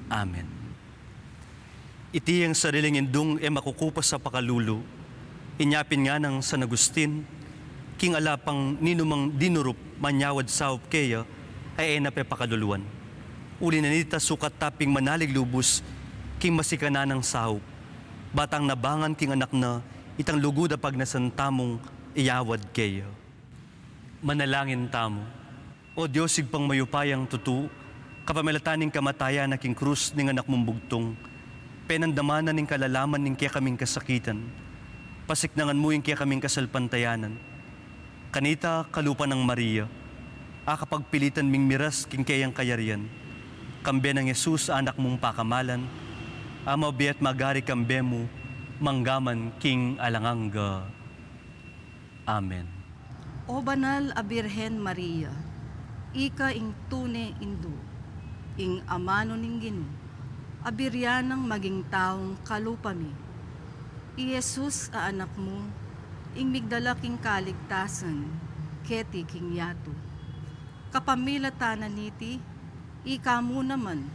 [SPEAKER 9] Amen. Iti ang sariling indung makukupas sa pakalulo, inyapin nga ng San Agustin, king alapang ninumang dinurup manyawad saup kaya ay enape pakaluluan. Uli na nita sukat taping manalig lubos, king masikana ng saup, batang nabangan king anak na itang luguda pag nasantamong iyawad kaya. Manalangin tamo, o Diyos pang mayupayang tutu, kapamilataning kamatayan na king krus ning anak mong bugtong, penandamanan ning kalalaman ning kaya kaming kasakitan, pasiknangan mo yung kaya kaming kasalpantayanan. Kanita kalupa ng Maria, akapagpilitan ming miras king kayang kayarian, kambe ng Jesus anak mong pakamalan, amabi at magari kambe mo, manggaman king alanganga. Amen.
[SPEAKER 2] O banal a Birhen Maria, ika ing tune indu, ing amano ning Gino, abiryanang maging taong kalupami. I Jesus a anak mo, ing migdala king kaligtasan, keti king yato. Kapamilatanan niti, ika mo naman,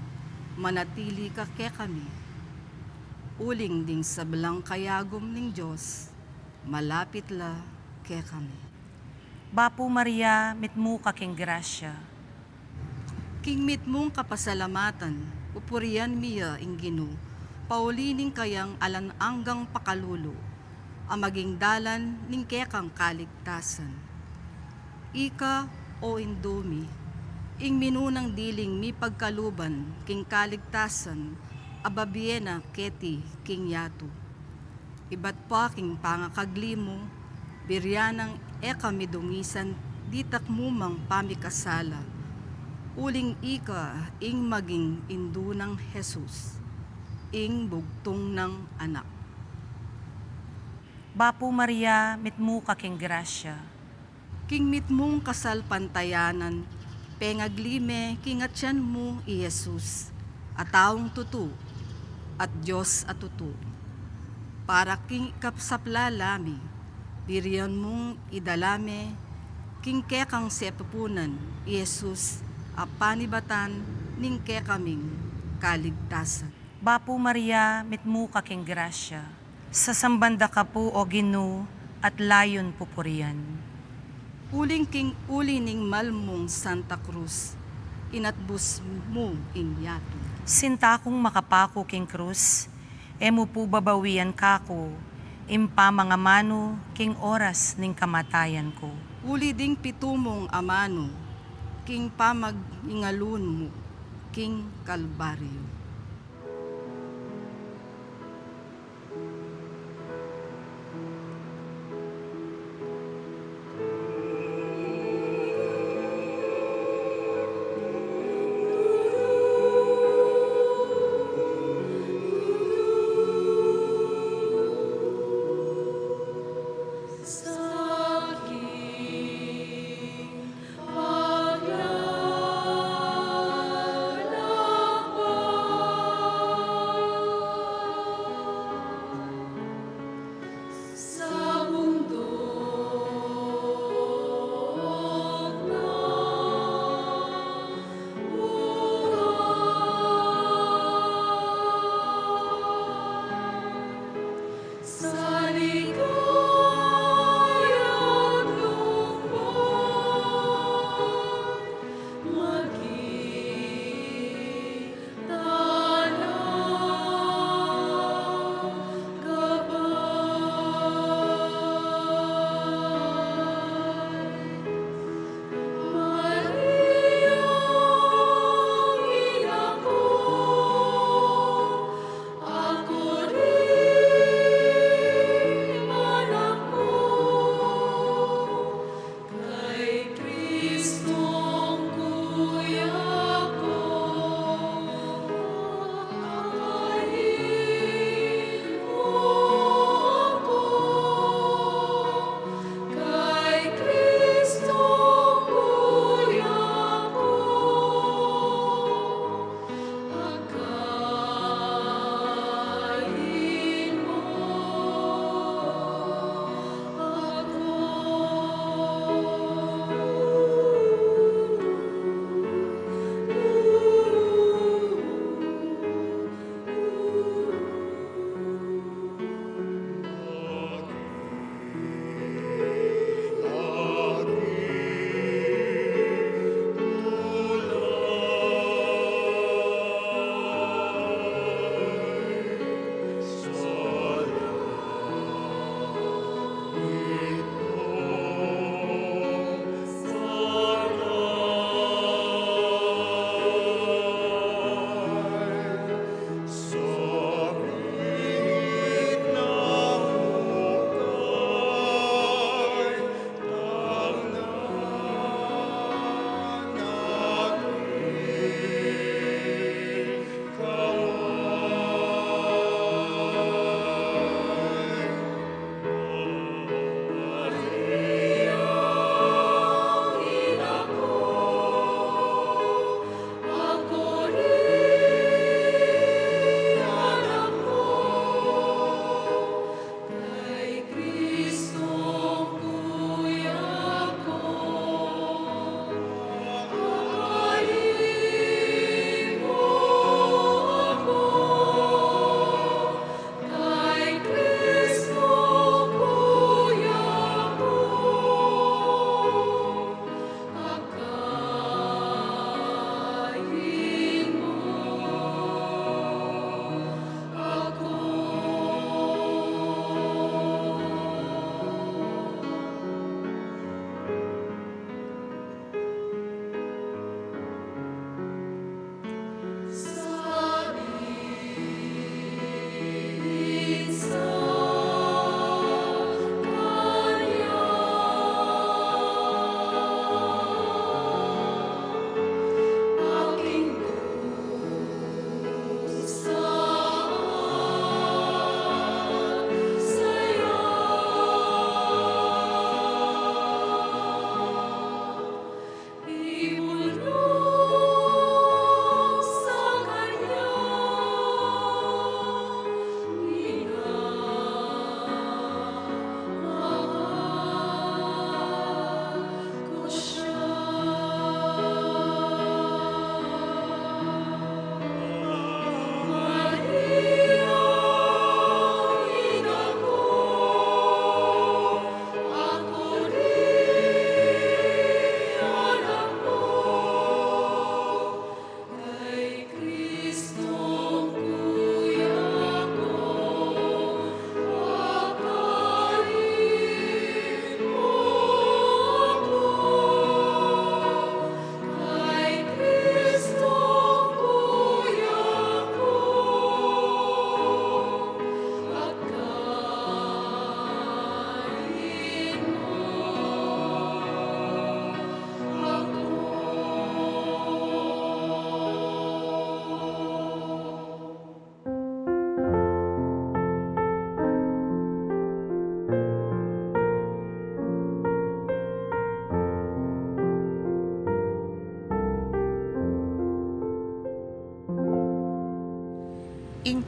[SPEAKER 2] manatili ka ke kami. Uling ding sa belang kayagom ning Diyos, malapit la ke kami.
[SPEAKER 8] Bapo Maria, mitmu ka king grasya.
[SPEAKER 2] King mitmong kapasalamatan, upurian miya ing Gino, paulining kayang alananggang pakalulo, ang maging dalan ning kekang kaligtasan. Ika o indumi, ing minunang diling mi pagkaluban, king kaligtasan, ababiena keti king yato. Iba't pa king pangakaglimo, biryanang eka midungisan, ditak mumang pamikasala. Uling ika ing maging indu ng Jesus, ing bugtong ng anak.
[SPEAKER 8] Bapo Maria, mitmu ka king grasya.
[SPEAKER 2] King mitmong kasal pantayanan, pengaglime kingatyan mo i Jesus, at taong tutu, at Diyos at tutu. Para king kapsaplalami, biriyan mong idalame, king kekang sepupunan, i Jesus, apanibatan ning kekaming kaligtasan.
[SPEAKER 8] Bapo Maria, mitmu ka king grasya. Sa sambanda ka po o Gino, at layon pupurian.
[SPEAKER 2] Uling king uli ning malmong Santa Cruz, inatbus mo inyato.
[SPEAKER 8] Sinta kong makapako king krus, emo po babawian kako, impa mga mano king oras ning kamatayan ko.
[SPEAKER 2] Uli ding pitumong amano, king pamag-ingalun mo, king Kalbaryo.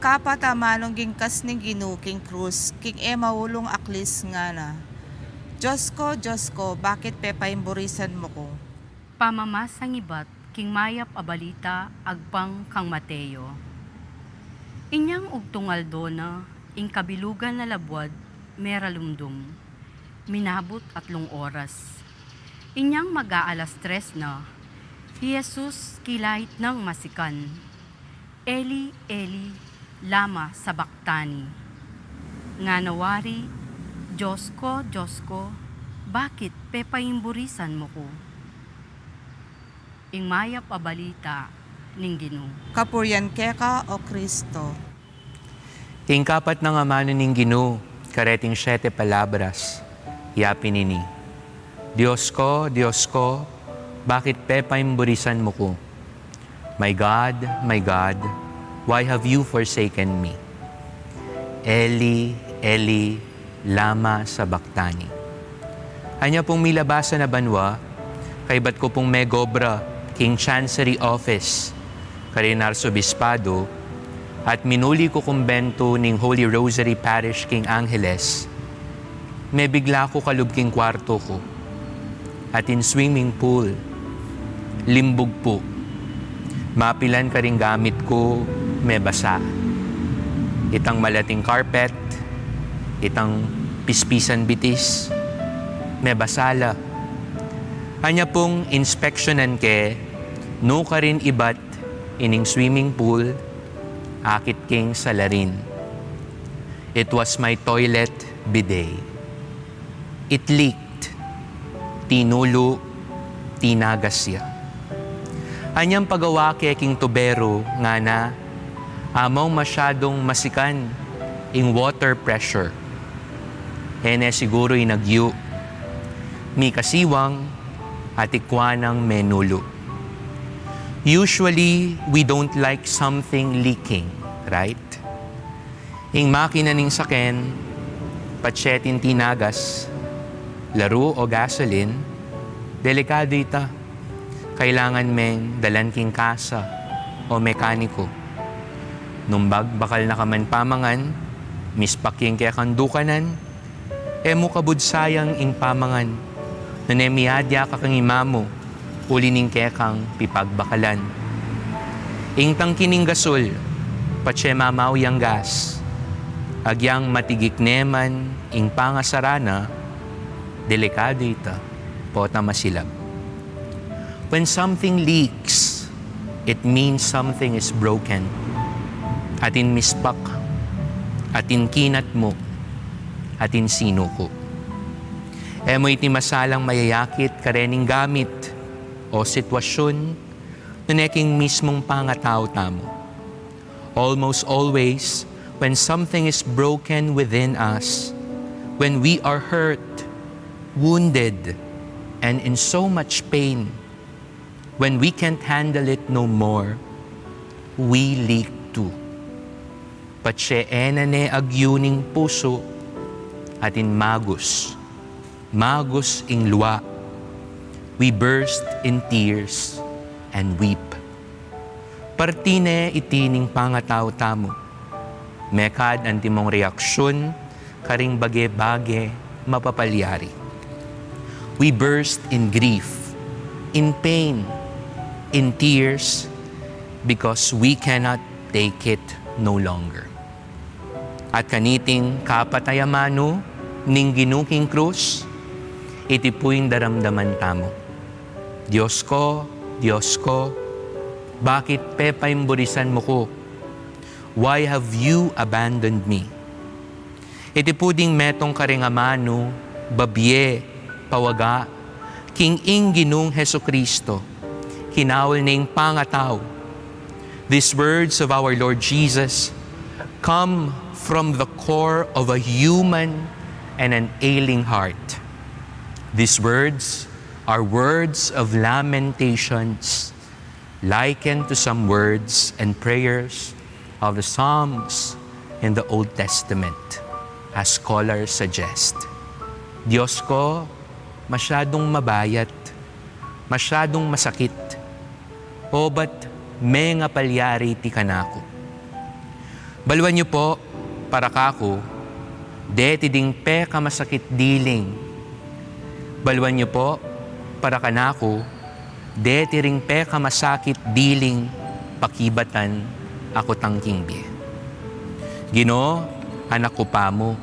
[SPEAKER 8] kapatamanong gingkas ning Ginoo king krus, king maulong aklis nga na. Diyos ko, bakit pepaimburisan mo ko?
[SPEAKER 5] Pamamasang ibat, king mayap abalita, agpang kang Mateo. Inyang ugtungal dona, ing kabilugan na labwad, meralumdum. Minabot 3 oras. Inyang mag-aalas 3 na, Jesus kilahit ng masikan. Eli, Eli, lama sabaktani. Nga nawari, Diyos ko, bakit pepaimburisan mo ko? Ing mayap abalita ning Ginoo.
[SPEAKER 8] Kapuryan keka o Kristo.
[SPEAKER 10] Ing kapat ng amano ning Ginoo, kareting 7 palabras, yapin ini. Diyos ko, bakit pepaimburisan mo ko? My God, why have you forsaken me? Eli, Eli, lama sabaktani. Anya pong milabasa na banwa, kay bat ko pong megobra, King Chancery Office, Karinar Sobispado, at minuli ko kumbento ning Holy Rosary Parish King Angeles, may bigla ko kalubking kwarto ko, at in swimming pool, limbog po. Mapilan ka ring gamit ko, may basa. Itang malating carpet, itang pispisan bitis, may basala. Anya pong inspeksyonan ke, no ka rin ibat ining swimming pool, akit king salarin. It was my toilet bidet. It leaked. Tinulo, tinagasya. Anyang pagawa kay king tubero nga na amaw masyadong masikan ing water pressure. Hene siguro'y nagyo. Mi kasiwang at ikwanang menulo. Usually, we don't like something leaking, right? Ing makina ning saken, patsetin tinagas, laro o gasoline, delikado ita. Kailangan meng dalan king kasa o mekaniko. Numbag bakal na kaman pamangan, mispaking kaya kandukanan, mo kabud sayang ing pamangan, nanemiadya ka kang imamo, ulining kaya kang pipagbakalan. Ing tangkining gasol, patse mamaw yang gas, agyang matigik neman, ing pangasarana, delikado ita, pota masilab. When something leaks, it means something is broken. Atin mispak, atin kinat mo, atin sinuko. Emo iti masalang mayayakit karening gamit o sitwasyon na neking mismong pangatao tamo. Almost always, when something is broken within us, when we are hurt, wounded, and in so much pain, when we can't handle it no more, we leak too. Patse enane agyuning puso atin magos ing luwa. We burst in tears and weep. Partine itining pangatao tamo. Mekad antimong reaksyon karing bage-bage mapapalyari. We burst in grief, in pain, in tears, because we cannot take it no longer. At kaniting kapatayamano ning ginuking krus, iti puing daramdaman tamo. Diyos ko, bakit pepaimburisan mo ko? Why have you abandoned me? Iti puding metong karingamano, babye, pawaga, king ing ginung Heso Kristo, hinawal ning pangataw. These words of our Lord Jesus come from the core of a human and an ailing heart. These words are words of lamentations, likened to some words and prayers of the Psalms in the Old Testament, as scholars suggest. Diyos ko, masyadong mabayat, masyadong masakit, o ba't may nga palyari ti kanako. Balwan niyo po, para kako, deti ding pe kamasakit diling. Balwan niyo po, para kanako, deti ring pe kamasakit diling, pakibatan ako tangking biye. Ginoo, anak ko pa mo,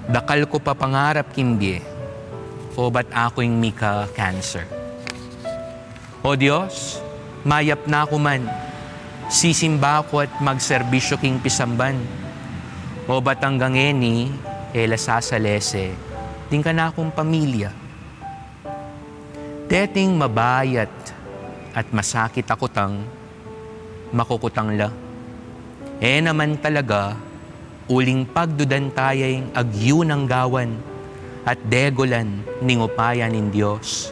[SPEAKER 10] dakal ko pa pangarap kimbiye, o ba't ako'y mika cancer? O Diyos, mayap na ako man, sisimba ko at magserbisyo king pisamban. O ba't hanggang eni, ela sasalese, din ka na akong pamilya. Teting mabayat at masakit ako tang, makukutang la. Naman talaga, uling pagdudan tayang agyu ng gawan at degolan ning upayan nin Diyos.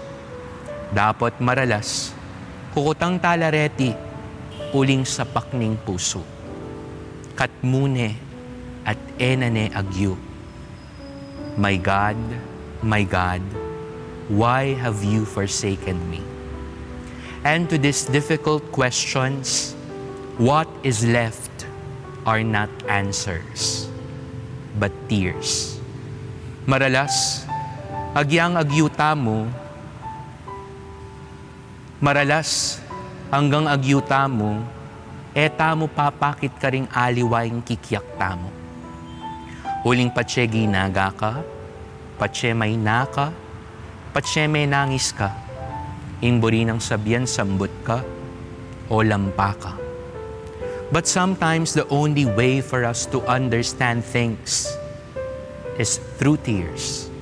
[SPEAKER 10] Dapat maralas, kukutang talareti, uling sapak ning puso. Katmune at enane agyu. My God, why have you forsaken me? And to these difficult questions, what is left are not answers, but tears. Maralas, agyang agyuta mo, maralas, hanggang agyuta mo, tamo papakit ka ring aliwayng kikyak tamo. Huling patse ginaga ka, patse may naka, patse may nangis ka, imburi ng sabyan sambut ka, o lampa ka. But sometimes the only way for us to understand things is through tears.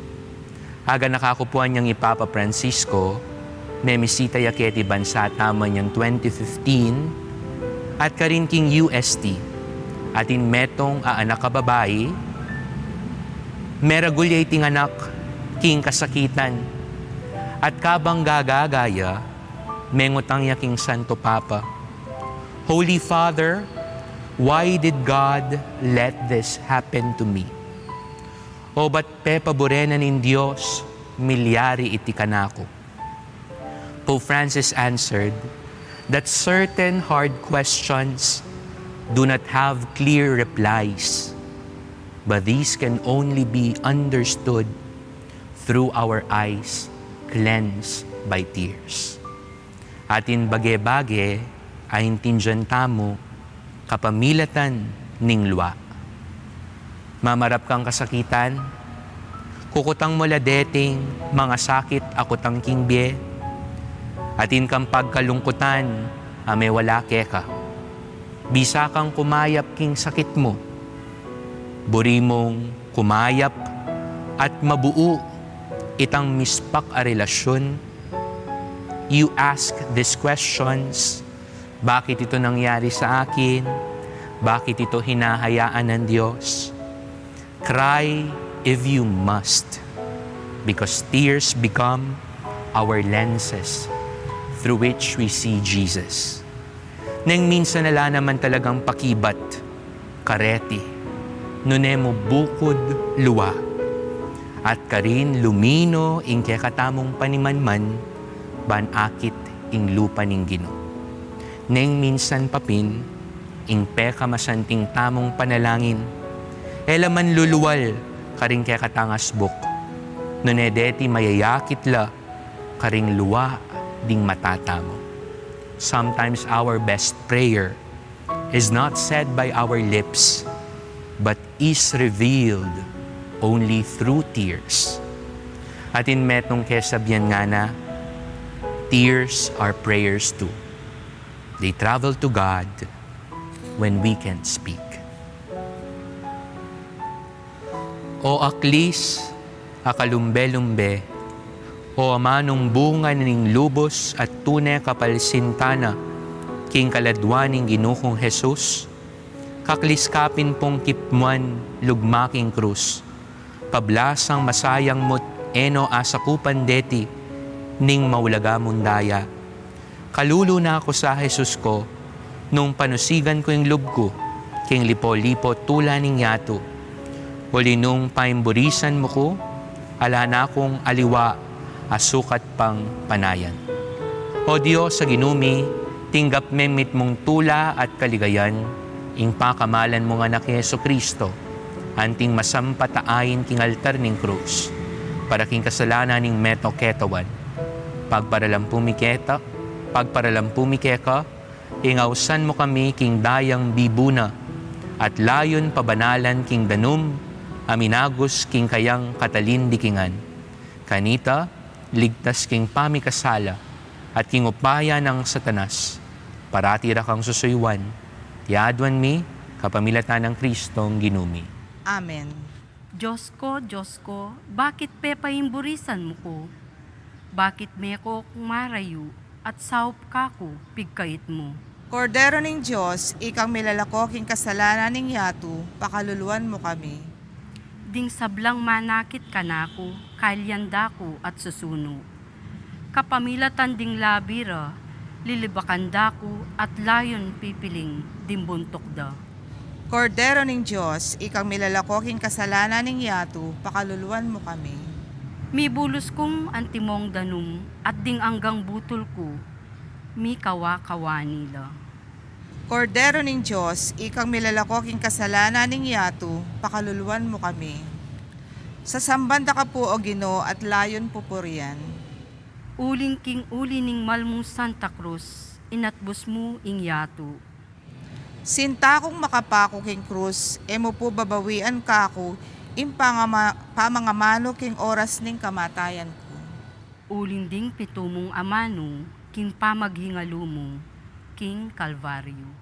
[SPEAKER 10] Aga nakakupuan niyang Ipapa Francisco, Memisita Yaketi Bansa tama niyang 2015, at karin king UST, atin metong aanak ka babae, meragulya iting anak king kasakitan, at kabang gagagaya, mengutang yaking Santo Papa, Holy Father, why did God let this happen to me? O ba't pepaborenan in Diyos, milyari iti kanako? Pope Francis answered that certain hard questions do not have clear replies, but these can only be understood through our eyes cleansed by tears. Atin bage-bage, ay intindihan tamo, kapamilatan ning luwa. Mamarap kang kasakitan, kukutang mula deting, mga sakit ako tangking biye, atin kang pagkalungkutan, ame wala keka. Bisa kang kumayap king sakit mo, buri mong kumayap at mabuo itang mispak a relasyon. You ask these questions, bakit ito nangyari sa akin? Bakit ito hinahayaan ng Diyos? Cry if you must, because tears become our lenses through which we see Jesus. Nang minsan nala naman talagang pakibat, kareti, nunemo bukod luwa, at karin lumino ing katamong panimanman, ban akit ing lupa ning Ginoo. Neng minsan papin, ing peka masanting tamong panalangin, elaman luluwal, karing kaya katangasbok, nunedeti mayayakit la, karing luwa, ding matatamo. Sometimes our best prayer is not said by our lips, but is revealed only through tears. At in metong kesabyan nga na, tears are prayers too. They travel to God when we can't speak. O aklis, akalumbe-lumbe, o amanong bunga ning lubos at tunay kapalsintana, king kaladwan ning Ginuhong Jesus, kakliskapin pong kipmuan lugmaking krus, pablasang masayang mo't eno asakupan deti, ning maulaga mundaya. Kalulo na ako sa Jesus ko, nung panusigan ko yung lub ko, king lipo-lipo tula ning yato. Huli nung paimburisan mo ko, ala na akong aliwa, asukat pang panayan. O Diyos sa ginumi, tinggap memit mong tula at kaligayan, ing pakamalan mo nga anak Yesu Kristo, anting masampataayin king altar ning krus, para king kasalanan ning meto ketawan. Pagparalampu mikeka, ingawsan mo kami king dayang bibuna, at layon pabanalan king danum, aminagos king kayang katalindikingan. Kanita, ligtas king pamikasala, at king upaya ng satanas, paratira kang susuywan, yadwan mi, kapamilatan ng Kristong ginumi.
[SPEAKER 8] Amen.
[SPEAKER 5] Diyos ko, bakit pepahimburisan mo ko? Bakit meko kung marayo at saup ka ko, pigkait mo?
[SPEAKER 8] Kordero ning Diyos, ikang milalako king kasalanan ning yatu, pakaluluan mo kami.
[SPEAKER 5] Ding sablang manakit ka nako, kalyanda ko at susuno. Kapamilatan ding labira, lilibakanda ko at layon pipiling dimbuntok da.
[SPEAKER 8] Kordero ning Diyos, ikang milalako king kasalanan ning yatu, pakaluluan mo kami.
[SPEAKER 5] Mi bulos kong antimong danum at ding anggang butol ko, mi kawa-kawa nila.
[SPEAKER 8] Kordero ning Diyos, ikang milalako king kasalanan ning yatu, pakaluluan mo kami. Sa sambanda ka po o Ginoo at layon pupurian.
[SPEAKER 5] Uling king uli ning malmong Santa Cruz, inatbos mo ing yatu.
[SPEAKER 8] Sinta kong makapako king krus, emo po babawian ka ako, pamangamano king oras ning kamatayan ko.
[SPEAKER 5] Uling ding pitumong amano, king pamaghingalumo, king Kalbaryo.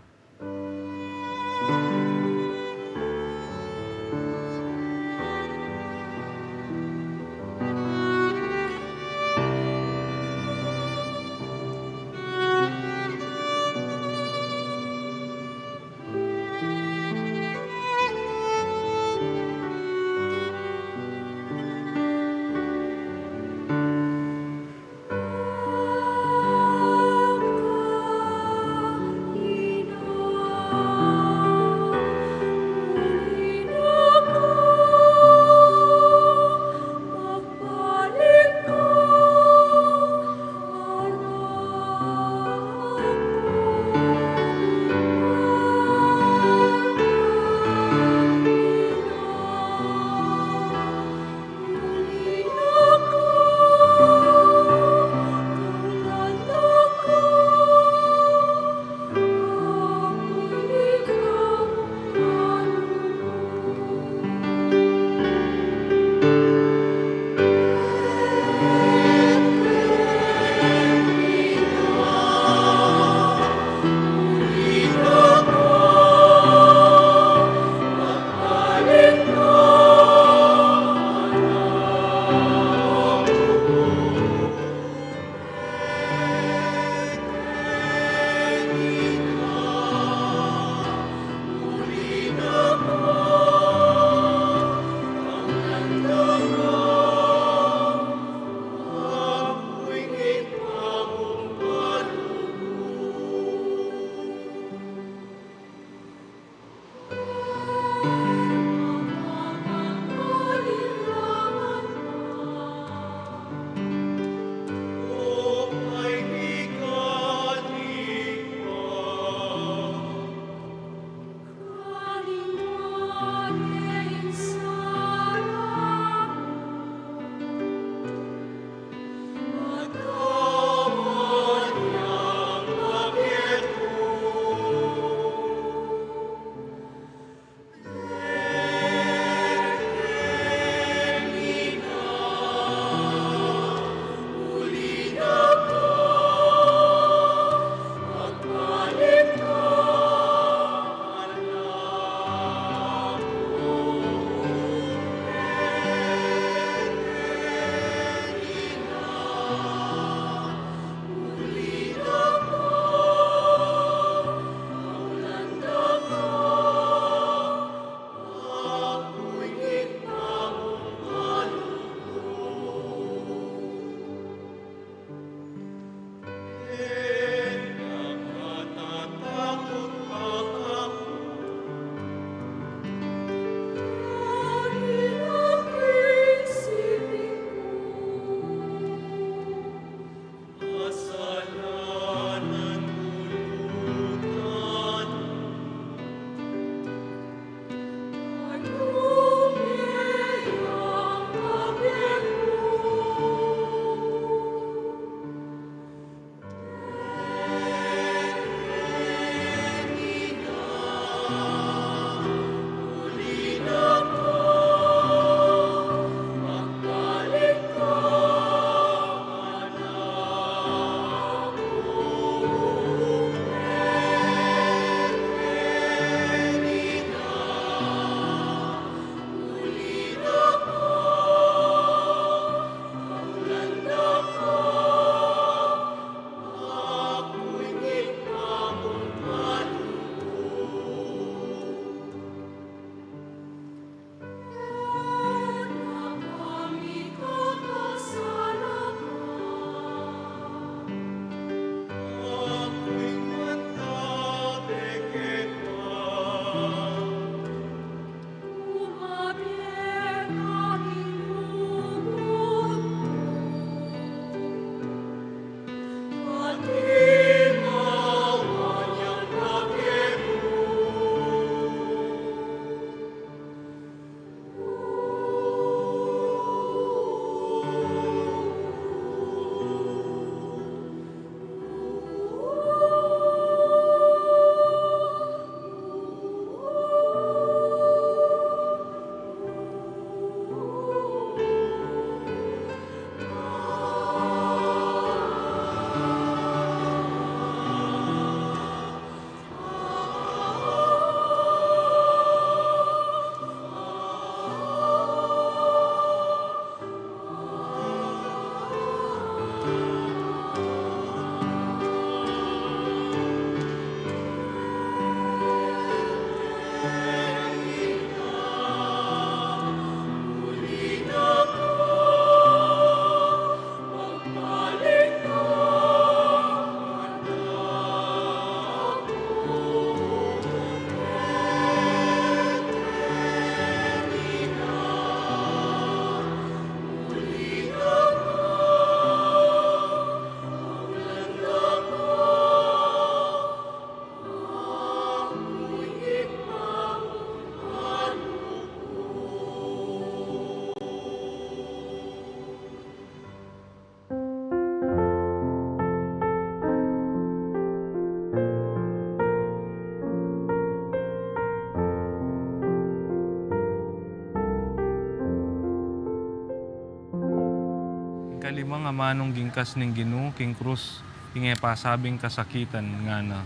[SPEAKER 11] kalimang amanong gingkas ning Ginoo king krus ing pasabing kasakitan nga na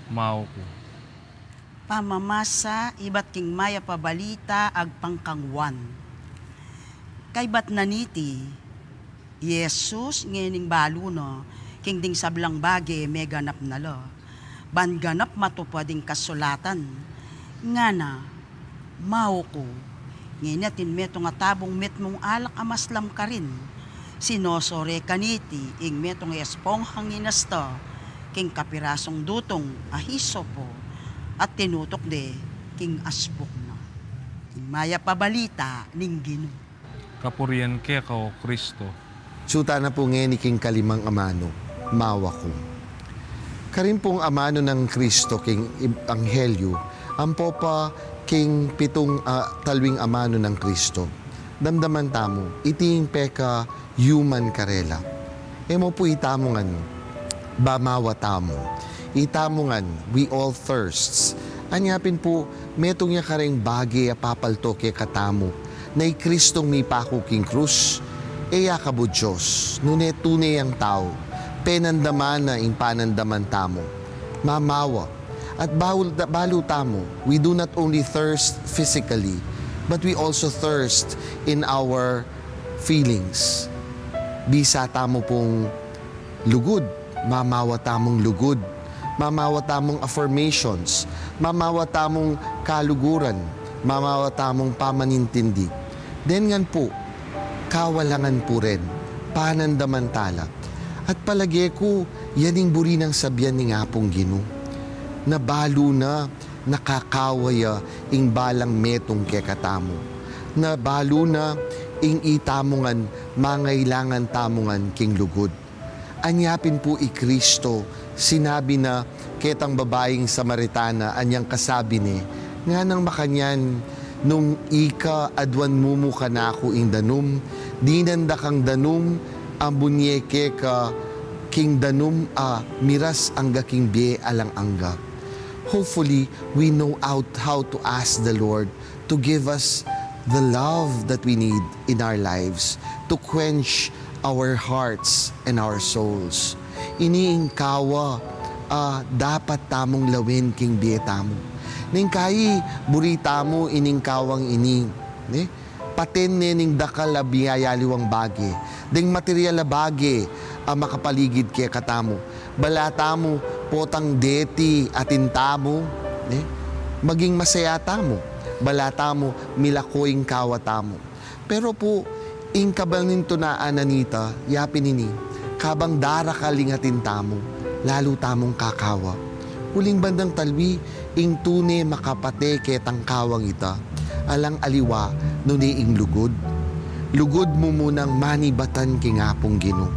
[SPEAKER 11] mao ko.
[SPEAKER 12] Pamamasa ibat king maya pabalita agpangkangwan. Kay bat naniti, Yesus ngening baluno king ding sablang bage meganap nalo. Ban ganap matupading kasulatan nga na mao ko. Nginatin meto nga tabong met mong alak amaslam ka rin. Sinosore kaniti ing metong espong hanginasta king kapirasong dutong ahiso po at tinutok de king asbok na. King maya pabalita ning Ginoo.
[SPEAKER 11] Kapurian ke kao Kristo.
[SPEAKER 13] Suta na po ngeni king kalimang amano, mawa ko. Karin pong amano ng Kristo king Anghelyo, ampo pa king pitong talwing amano ng Kristo. Damdaman tamo, iting peka human karela. Emo po itamongan, bamawa tamo. Itamongan, we all thirsts. Anyapin po, metong niya kareng bagay apapalto ke katamo, na Kristong mi pako king krus, eya kabo Diyos, nune tunay ang tao, penandaman na ing panandaman tamo. Mamawa, at balu tamo, we do not only thirst physically, but we also thirst in our feelings. Bisa tamo pong lugod, mamawa tamong lugod, mamawa tamong affirmations, mamawa tamong kaluguran, mamawa tamong pamanintindi. Then ngan po, kawalangan po rin, panandamantala. At palagi ko, yaning buri ng sabyan ni ngapong Ginoo. Nabalo na, nakakawaya ing balang metong kekatamo. Nabalo na, ing itamongan, mangailangan tamongan king lugod. Anyapin po i Kristo, sinabi na ketang babaeng Samaritana, anyang kasabi ni, nga nang makanyan, nung ika adwan mumuka na ako ing danum, dinanda kang danum, ambunyeke ka, king danum miras angga king bie alang angga. Hopefully, we know how to ask the Lord to give us the love that we need in our lives, to quench our hearts and our souls. Iniingkawa, dapat tamong lawin king bie tamo. Ning kayi, burita mo iningkawang ining. Paten ning dakal a biyayaliwang bagi. Ding material a bagi makapaligid kaya katamo. Balata mo, potang deti atinta mo. Maging masaya tamo. Balata mo, milakoing kawata mo. Pero po, ing kabalnin tunaan anita, yapin ini, kabang dara kalingatin tamo, lalo tamong kakawa. Huling bandang talwi, ing tune makapate ketang kawang ita, alang aliwa nuni ing lugod. Lugod mo munang manibatan kingapong Ginoo.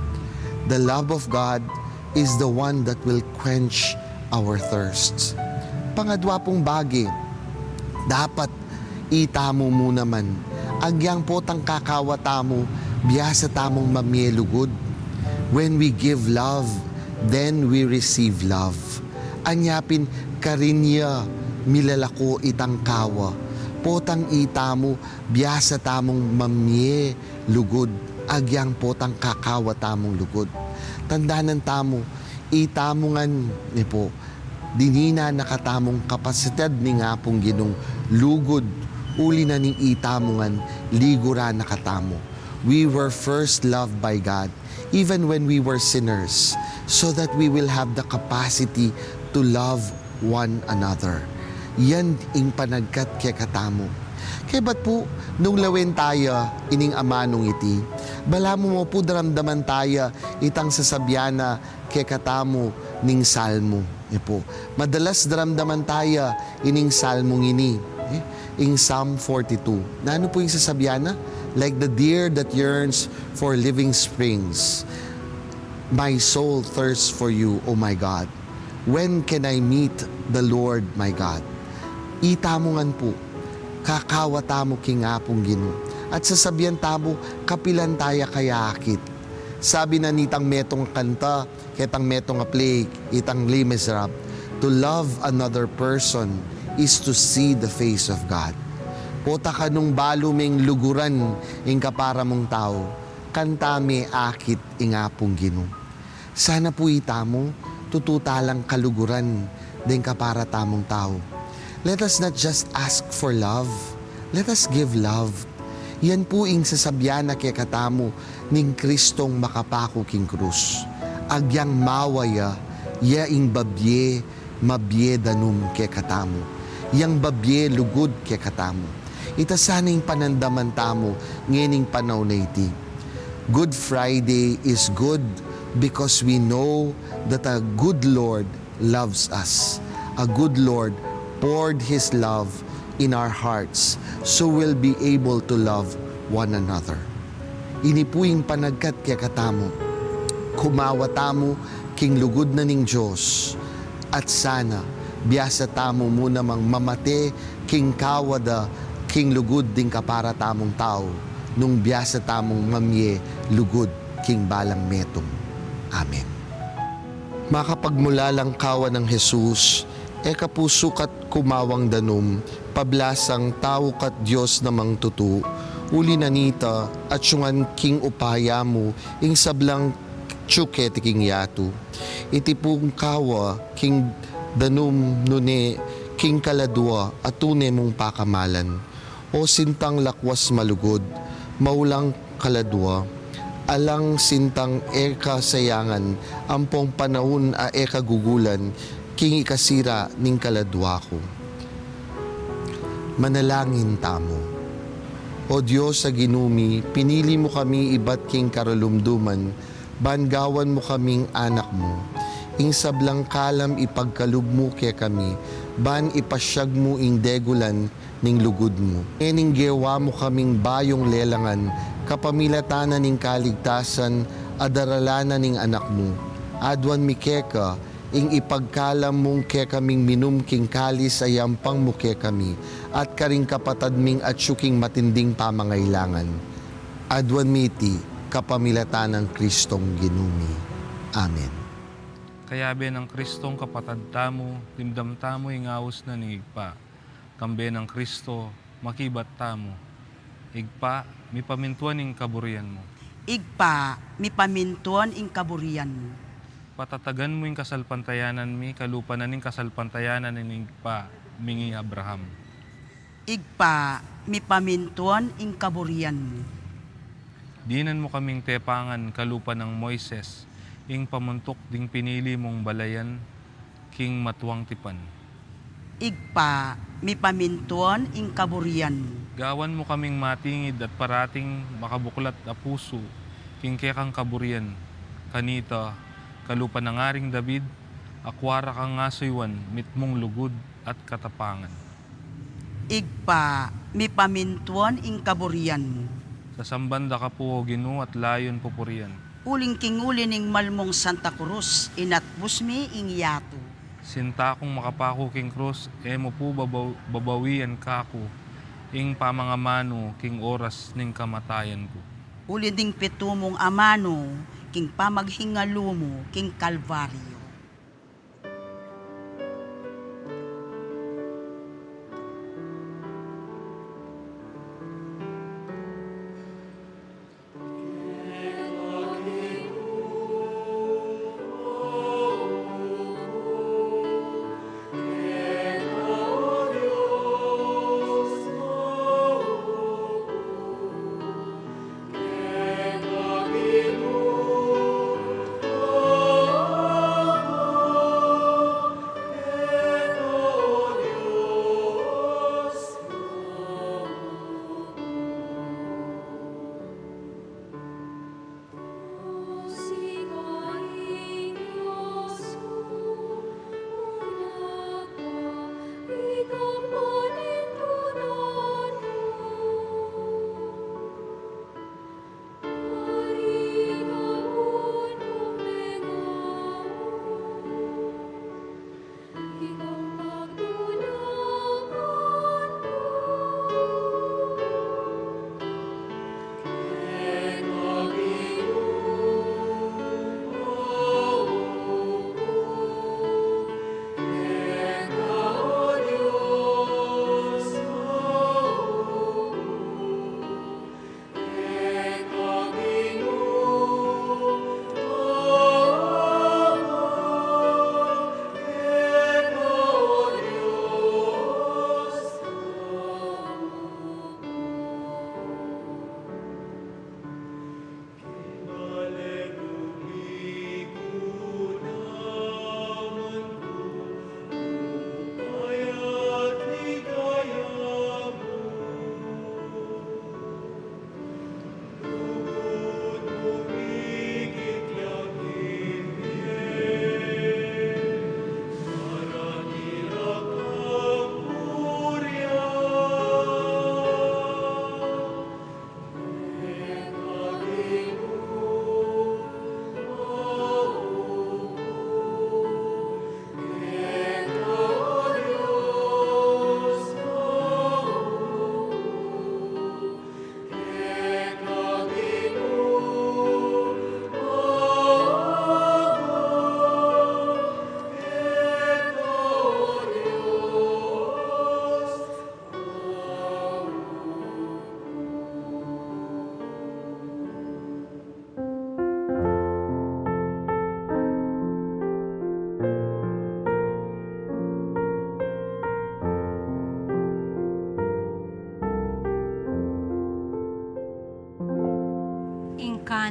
[SPEAKER 13] The love of God is the one that will quench our thirsts. Pangadwa pong bagi, dapat itamo mo naman, agyang potang kakawa tamo, biyasa tamong mamyelugod. When we give love, then we receive love. Anyapin karinya milalako itang kawa. Potang itamo, biyasa tamong mamye lugod. Agyang potang kakawa tamong lugod. Tandanan tamo, itamongan ni po. Dinina nakatamong kapasidad ni ngapong Ginong lugod. Uli na ning itamongan, ligura nakatamo. We were first loved by God, even when we were sinners, so that we will have the capacity to love one another. Yan ing panagkat kaya katamo. Kaya ba't po, nung lawin tayo, ining amanong iti, bala mo po daramdaman tayo, itang sasabyana kaya katamo ning salmo. Po. Madalas daramdaman tayo, ining salmong ini. In Psalm 42. Na ano po yung sasabyana? Like the deer that yearns for living springs. My soul thirsts for you, O my God. When can I meet the Lord, my God? Itamongan po, kakawa tamo kingapong Ginoo. At sasabihan tamo, kapilan taya kayakit. Sabi na nitang metong kanta, ketang metong play, itang Les Miserables, to love another person is to see the face of God. Pota ka nung baluming luguran ing kapara mong tao. kantame akit ingapong Ginoo. Sana po itamo, tututalang kaluguran, din kapara tamong tao. Let us not just ask for love, let us give love. Yan po ing sasabyan na kaya katamo ning Kristong makapako king krus. Agyang mawaya, yaing babye, mabye danum kaya katamo. Yang babye lugod kaya katamo. Ita sana'y panandaman tamo ngening panaw na iti. Good Friday is good because we know that a good Lord loves us. A good Lord poured His love in our hearts so we'll be able to love one another. Inipuing panagkat kaya katamo, kumawa tamo king lugod na ning Diyos at sana biyasa tamo muna mang mamate king kawada king lugod ding kapara tamong tao nung biyasa tamong mamye lugod king balang metong. Amen. Makapagmula lang kawa ng Jesus, kapusukat kumawang danum, pablasang tao kat Diyos namang tutu, uli nanita at syungan king upaya mo, ing sablang tsuket king yatu. Itipong kawa king danum nune, king kaladwa at tune mong pakamalan. O sintang lakwas malugod, maulang kaladwa, alang sintang eka sayangan, ampong panahon a eka gugulan, king ikasira ning kaladwa ko. Manalangin tamo. O Diyos sa ginumi, pinili mo kami iba't king karalumduman, bangawan mo kaming anak mo. Ing sablang kalam ipagkalub mo kaya kami, ban ipasyag mo ing degulan ning lugod mo. Ening gewa mo kaming bayong lelangan, kapamilatanan ning kaligtasan, adaralanan ning anak mo. Adwan mi keka, ing ipagkalam mong ke kaming minumking kalis ayampang mo ke kami, at karing kapatad ming at syuking matinding pamangailangan. Adwan miti, kapamilatan ng Kristong ginumi. Amen.
[SPEAKER 11] Kayabe ng Kristong kapatad tamo, dimdam tamo ingawos na ningigpa. Kambe ng Kristo, makibat tamo. Igpa, mi pamintuan ing kaburian mo.
[SPEAKER 12] Igpa, mi pamintuan ing kaburian mo.
[SPEAKER 11] Patatagan mo ing kasalpantayanan mi, kalupanan ing kasalpantayanan ning igpa, mingi Abraham.
[SPEAKER 12] Igpa, mi pamintuan ing kaburian mo.
[SPEAKER 11] Dinan mo kaming tepangan kalupa ng Moises, ing pamuntok ding pinili mong balayan, king matuwang tipan.
[SPEAKER 12] Igpa, mi pamintuan ing kaburian mo.
[SPEAKER 11] Gawan mo kaming matingid at parating makabuklat a puso, king kekang kaburian, kanita, kalupa ng aring David, akwara kang ngasuywan, mitmong lugod at katapangan.
[SPEAKER 12] Igpa, mi pamintuan ing kaburian mo.
[SPEAKER 11] Sa sambanda ka po, Ginoo, at layon pupurian.
[SPEAKER 12] Uling king uli ning malmong Santa Cruz, inatbus mi ing yato.
[SPEAKER 11] Sinta kong makapako king krus, mo po babawian kako, ing pamangamano king oras ning kamatayan ko.
[SPEAKER 12] Uli ding pito mong amano, king pamaghingalo mo, king Kalbaryo.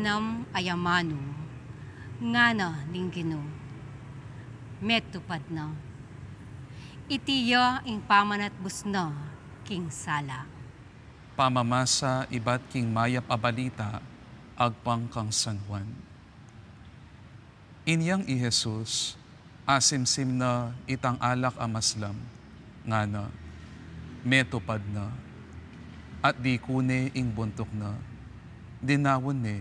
[SPEAKER 5] Ganam ayamano, ngana ning Ginoo. Metupad na. Itiya ing pamanat busna king sala.
[SPEAKER 7] Pamamasa ibat king mayap abalita, agpang kang San Juan. Inyang i Jesus, asimsim na itang alak amaslam, nga na, metupad na, at di kune ing buntok na, dinawon ne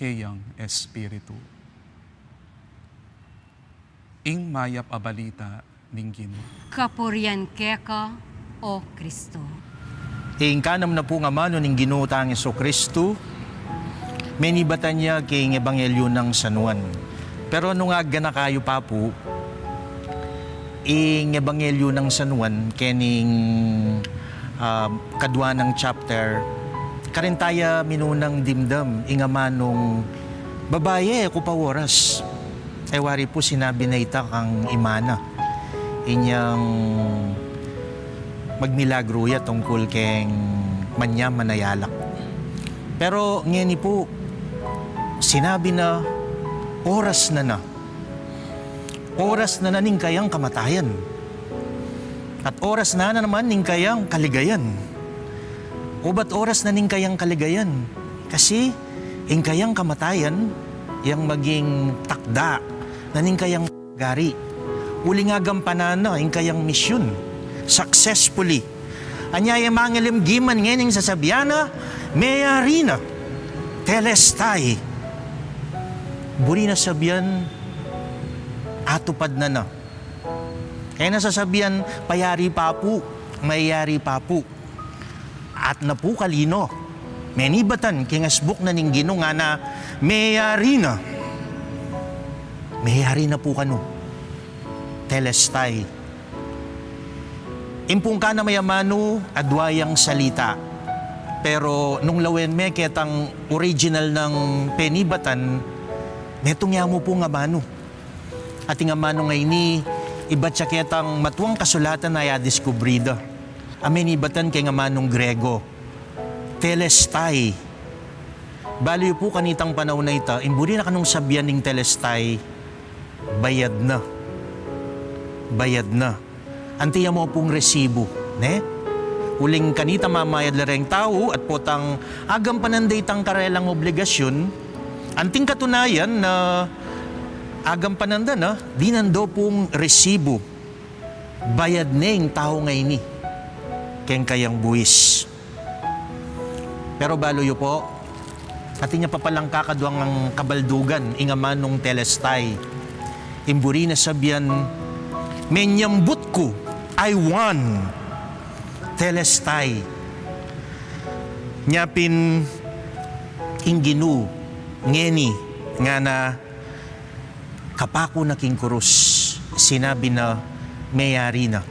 [SPEAKER 7] kayang espiritu. Ing mayap abalita ning Ginoo.
[SPEAKER 5] Kapurian keka o Kristo.
[SPEAKER 14] Kanam na po nga mano ning Ginoo tang Hesus Kristo, menibatan niya king ebanghelyo ng San Juan. Pero nung agana kayo pa po, ing ebanghelyo ng San Juan, kening kadwa ng chapter, karintaya minunang dimdam, ingamanong babaye ko pa oras. Wari po sinabi na ita kang imana. Inyang magmilagro ya tungkol keng manya manayalak. Pero ngeni po, sinabi na oras na. Oras na ning kayang kamatayan. At oras na naman ning kayang kaligayan. O ba't oras na ning kayang kaligayan? Kasi ing kayang kamatayan, yang maging takda na ning kayang gari. Uli nga gampanan na ing kayang misyon. Successfully. Anya yung mga limgiman ngayon sasabiana, mayari na. Telestai. Buri na sabihan, atupad na. Kaya nasasabihan, payari pa po, mayari pa po. At na po kalino, menibatan, kingasbuk na ning Ginoo nga na, mayari na. Mayari na po kano. Telestai. Impung ka na mayamano, adwayang salita. Pero nung lawen me, ketang original ng penibatan, netong yamo po nga mano. At nga mano ngay ni, iba't siya ketang matuang kasulatan na yadiskubrida. Amen ibatan kay nga manong Grego. Telestai. Baliw po kanitang panahon na ita, imburi na kanong sabyan ng telestai, bayad na. Bayad na. Antiya mo pong resibo. Ne? Uling kanita mamayad lareng tao at potang agam pananday tang karelang obligasyon, anting katunayan na agam pananda na, di nando pong resibo. Bayad na yung tao ngayon ni. Keng kayang buwis. Pero baloyo po, ati niya pa palang kakadwang ang kabaldugan, ingaman nung telestay. Imburi na sabyan, menyambut ko, I won. Telestay. Nyapin, inginu, ngeni, nga na, kapako na king kurus, sinabi na, mayari na.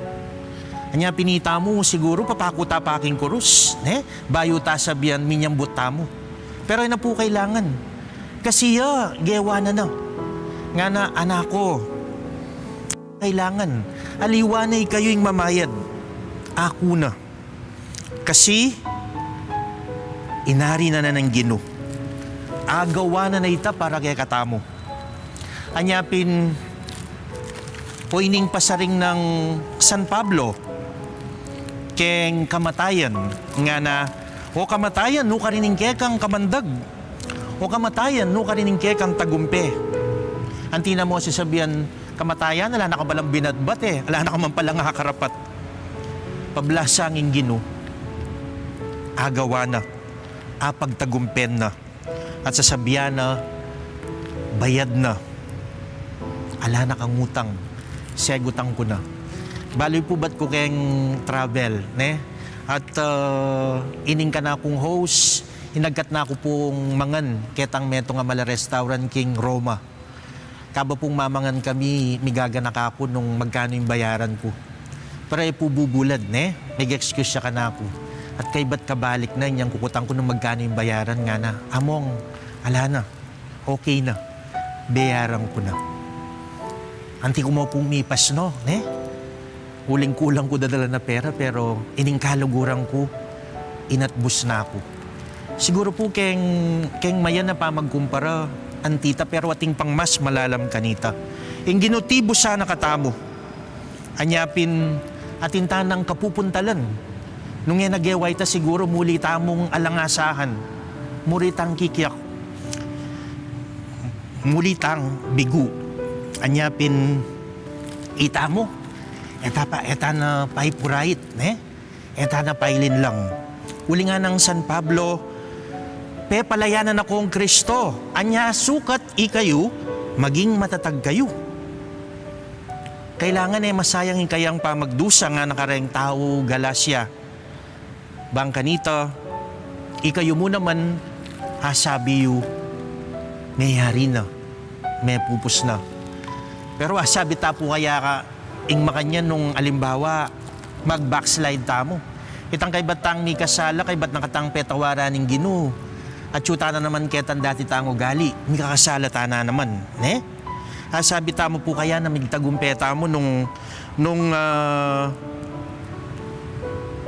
[SPEAKER 14] Kanya pinita mo, siguro papako ta pa king kurus, bayo ta sabihan, minyambut ta mo. Pero na po kailangan. Kasi gewa na. Nga na, anak ko, kailangan, aliwanay kayo yung mamayad. Ako na. Kasi, inari na ng Ginoo. Agawa na ita para kay katamo. Anyapin, poining pasaring ng San Pablo, keng kamatayan, nga na, o kamatayan, no karining kekang kamandag. O kamatayan, no karining kekang tagumpe. Antina mo sasabihan, kamatayan, ala nakabalang binatbat ala nakaman palang nakakarapat. Pablasanging Ginoo, agawa na, apagtagumpen na, at sasabihan na, bayad na, ala na kang utang, segutang ko na. Baloy po ba't ko kayong travel, ne? At ining ka na akong host, inagkat na ako pong mangan, ketang meto nga mala restaurant King Roma. Kaba pong mamangan kami, migaganak ako nung magkano yung bayaran ko. Pero po bubulad, ne? Nag-excuse siya ka na ako. At kay ba't kabalik na, yung kukutang ko nung magkano yung bayaran nga na. Among, ala na, okay na, bayaran ko na. Anti ko mo pong mipas, no? Ne? Huling kulang ko dadala na pera, pero ining kaluguran ko, inatbus na ako. Siguro po keng mayan na pa magkumpara, antita, pero ating pang mas malalam kanita. Ing ginutibo sana katamo. Anyapin atin tanang kapupuntalan. Nung yan nageway ta siguro muli tamong alangasahan. Muli tang kikiyak. Muli tang bigu. Anyapin itamo. Eta na paipurait, ne? Eta na pailin lang. Uli nga ng San Pablo, palayanan ako ang Kristo. Anya sukat ikayo, maging matatag kayo. Kailangan masayang kayang pamagdusa nga nakareng tao Galacia. Bang kanita, ikayo mo naman hasabi yu, may hari na, may pupus na. Pero asabi ta po kaya ka, ing makanyan nung alimbawa, mag-backslide ta mo. Itang kay batang mi kasala, kay bat nakatang petawaran ng Ginoo. At yuta na naman ketan dati tango gali, mi kakasala ta na naman, ne? Sabi tamo po kaya na migtagumpeta mo nung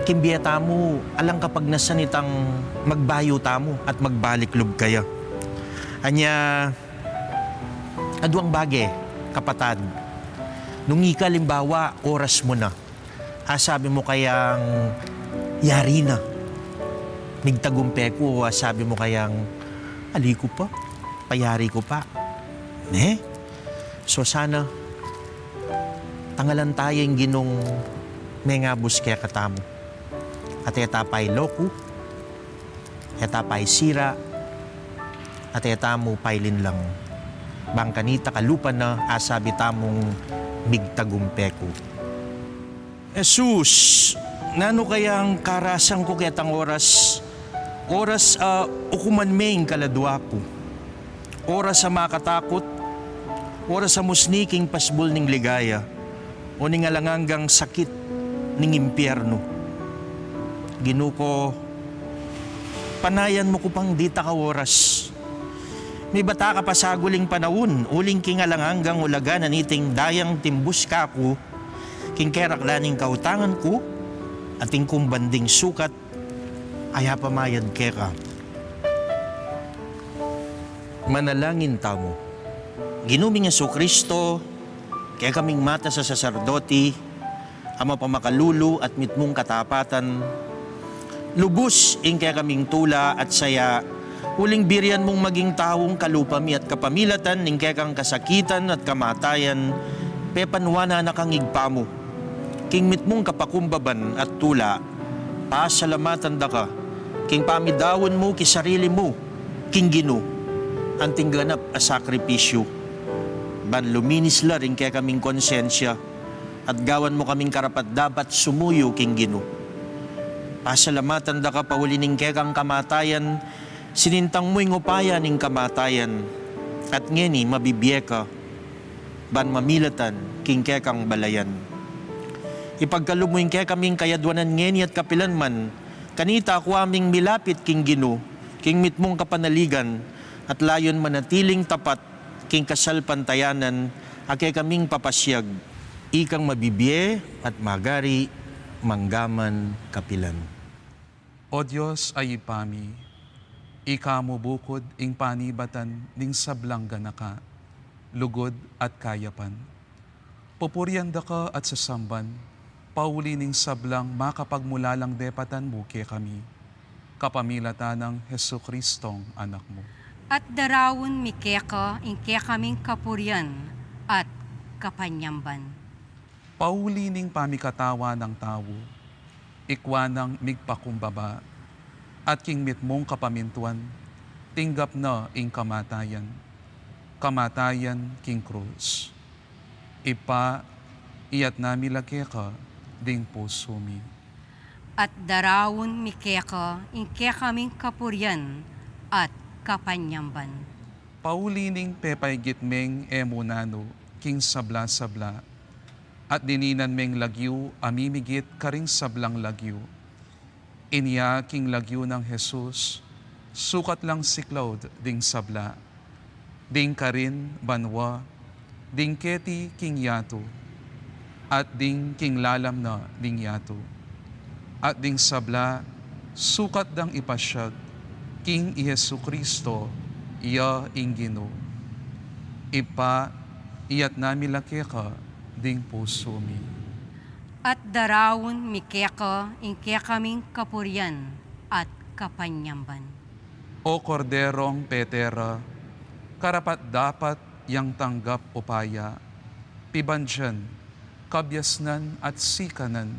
[SPEAKER 14] kimbiyeta mo, alang kapag nasanitang magbayo tamo at magbalik lub kaya. Anya, aduang bage, kapatad, nung ikalimbawa, oras mo na. Sabi mo kayang, yari na. Nigtagumpe ko, sabi mo kayang, ali ko pa, payari ko pa. Ne? So sana, tangalan tayo yung ginong may nga buske katamo. At etapay loku, etapay sira, at etamo pailin lang. Bangkanita kalupan na asabi tamong migtagumpe ko. Jesus, nano kayang karasang ko ketang oras ukuman maing kaladwa ko. Oras sa makatakot, oras sa musniking pasbol ning ligaya, o ning alanganggang sakit ning impyerno. Ginuko, panayan mo ko pang dita ka oras. May bata ka pasaguling panahon, uling kingalanganggang ulaga na niting dayang timbus ka ko, kingkeraklaning kautangan ko, ating kumbanding sukat, aya pamayad keka. Manalangin tamo. Ginuming Yesu Kristo, kaya kaming mata sa saserdoti, ama pamakalulu at mitmong katapatan, lubos ing kaya kaming tula at saya, uling birian mong maging taong kalupami at kapamilatan ning kaya kang kasakitan at kamatayan, pepanwana na kang igpamo. King mitmong kapakumbaban at tula, pasalamatan da ka, king pamidawon mo kisarili mo, king Ginoo, anting ganap a sakripisyo. Ban luminis la rin kaya kaming konsensya, at gawan mo kaming karapat dapat sumuyo king Ginoo. Pasalamatan da ka pauli ning kaya kang kamatayan, sinintang mo ing upaya ning kamatayan, at ngeni mabibye ka, ban mamilatan king kaya kang balayan. Ipagkalumuin kaya kaming kayadwanan ngeni at kapilan man, kanita ako aming milapit king Ginoo, king mitmong kapanaligan, at layon manatiling tapat king kasalpantayanan, ake kaming papasyag, ikang mabibye at magari, manggaman kapilan.
[SPEAKER 7] O Diyos ay ipami, ikamo bukod ing panibatan ning sablang ganaka, lugod at kayapan. Pupurian da ka at sasamban, pauli ning sablang makapagmulalang depatan mo kaya kami, kapamilatan ng Hesu Kristong anak mo.
[SPEAKER 5] At darawon mi keka ing kaya kaming kapurian at kapanyamban.
[SPEAKER 7] Pauli ning pamikatawa ng tao, ikwa ng migpakumbaba, at king mitmong kapamintuan, tinggap na ing kamatayan, kamatayan king krus. Ipa, iyat nami lagkeka, ding puso mi.
[SPEAKER 5] At darawon mi keka ing kaya kaming kapurian at kapanyamban.
[SPEAKER 7] Paulining pepay gitmeng emunano, king sabla-sabla, at dininan meng lagyu, amimigit karing sablang lagyu. Inya king lagyu ng Jesus, sukat lang siklaw ding sabla, ding karin banwa, ding keti king yato, at ding king lalam na ding yato, at ding sabla, sukat dang ipasyag, King Yesu Kristo, iya ingino. Ipa, iyat nami lakeka, ding puso mi.
[SPEAKER 5] At darawon mikeka ingkya kaming kapurian at kapanyamban.
[SPEAKER 7] O Korderong Petera, karapat dapat yang tanggap upaya, pibansyan, kabyasnan at sikanan,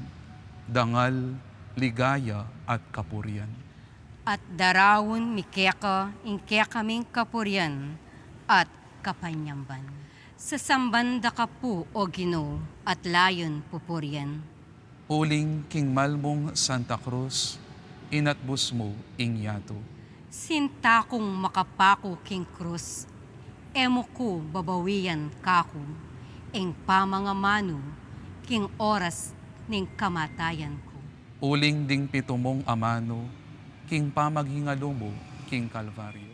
[SPEAKER 7] dangal, ligaya at kapurian.
[SPEAKER 5] At darawon mikeka ingkya kaming kapurian at kapanyamban. Sa sambanda ka po, O Ginoo, at layon pupurian.
[SPEAKER 7] Uling king malmong Santa Cruz, inatbus mo ingyato.
[SPEAKER 5] Sinta kong makapako king krus, emo ko babawian kako, ing pamangamano, king oras ning kamatayan ko.
[SPEAKER 7] Uling ding pitumong amano, king pamaghingalumo, king Kalbaryo.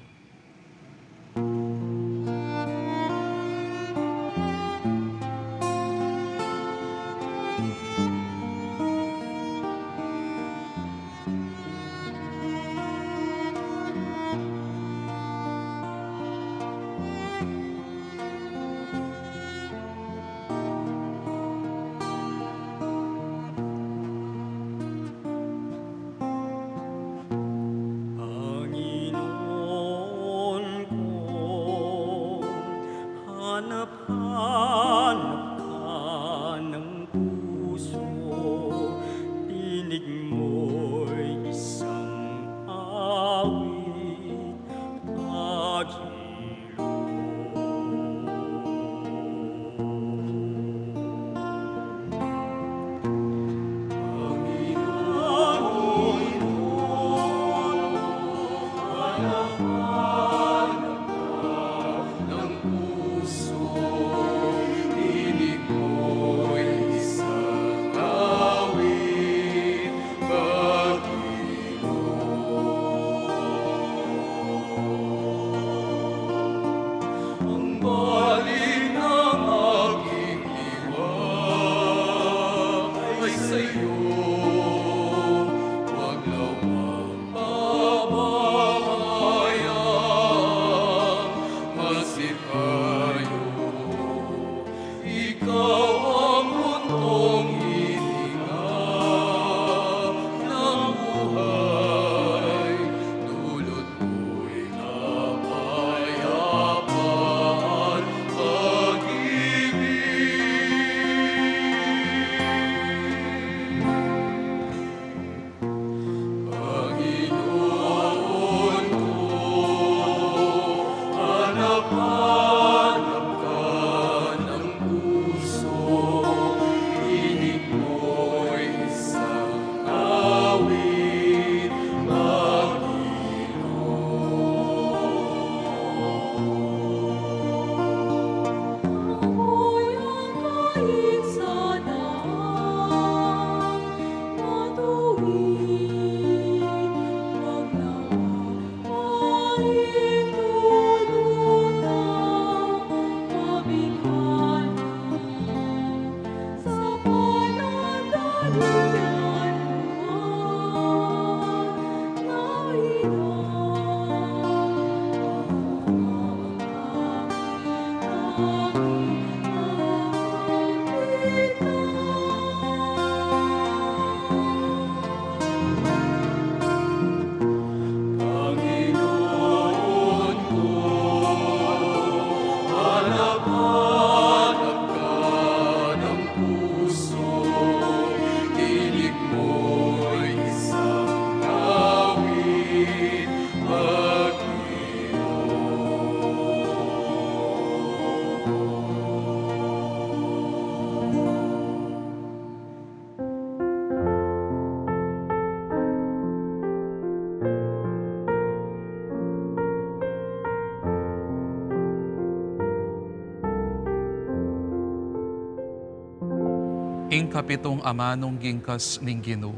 [SPEAKER 7] Ing kapitong amanong gingkas ning Ginoo,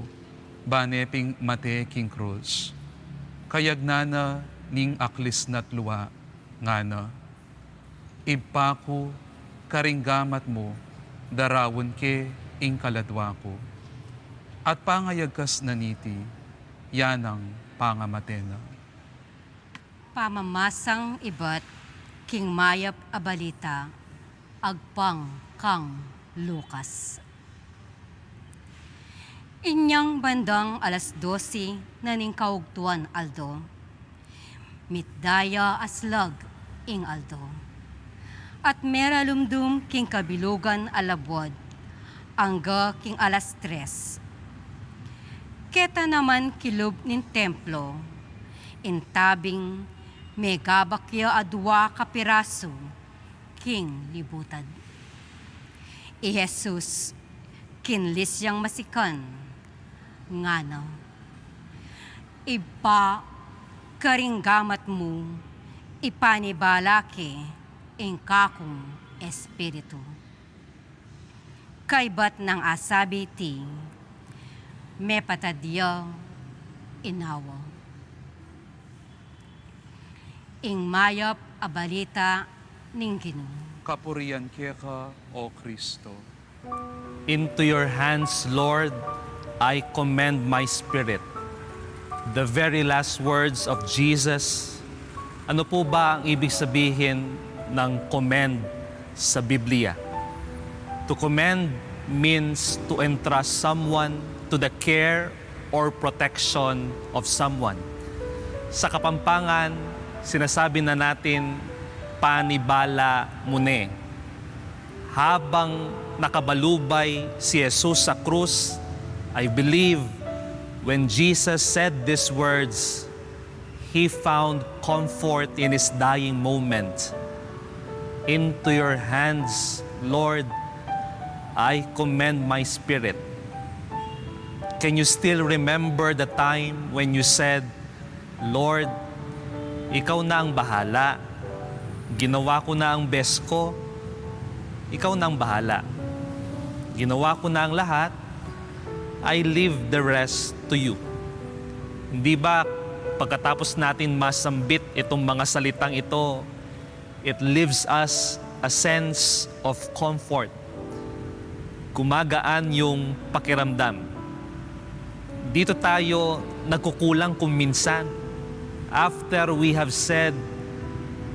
[SPEAKER 7] baneping mate king krus. Kayagnana ning aklis nat luwa, ngana. Ibpaku, karinggamat mo, darawon ke ing kaladwa ko. At pangayagkas na niti, yanang pangamatena.
[SPEAKER 5] Pamamasang ibat, king mayap abalita, agpang kang Lucas. Inyang bandang alas 12 na ning kaugtuan Aldo. Mitdaya aslag ing Aldo. At mera lumdum king kabilugan alabwad, angga king alas 3. Keta naman kilub nin templo, intabing megabakya adwa kapiraso, king libutad. I Jesus, kinlisyang masikan, ngano. Iba karinggamat mo, ipanibalaki, ingkakong espiritu. Kaibat ng asabi ti, mepatadya inawa. Ing mayap abalita ning Ginoo.
[SPEAKER 7] Kapurian ka, O Kristo.
[SPEAKER 9] Into your hands, Lord, I commend my spirit. The very last words of Jesus. Ano po ba ang ibig sabihin ng commend sa Biblia? To commend means to entrust someone to the care or protection of someone. Sa Kapampangan, sinasabi na natin, panibala mune. Habang nakabalubay si Jesus sa krus, I believe when Jesus said these words, He found comfort in His dying moment. Into your hands, Lord, I commend my spirit. Can you still remember the time when you said, Lord, Ikaw na ang bahala. Ginawa ko na ang best ko. Ikaw na ang bahala. Ginawa ko na ang lahat. I leave the rest to you. Hindi ba pagkatapos natin masambit itong mga salitang ito, it leaves us a sense of comfort. Gumagaan yung pakiramdam. Dito tayo nagkukulang kung minsan. After we have said,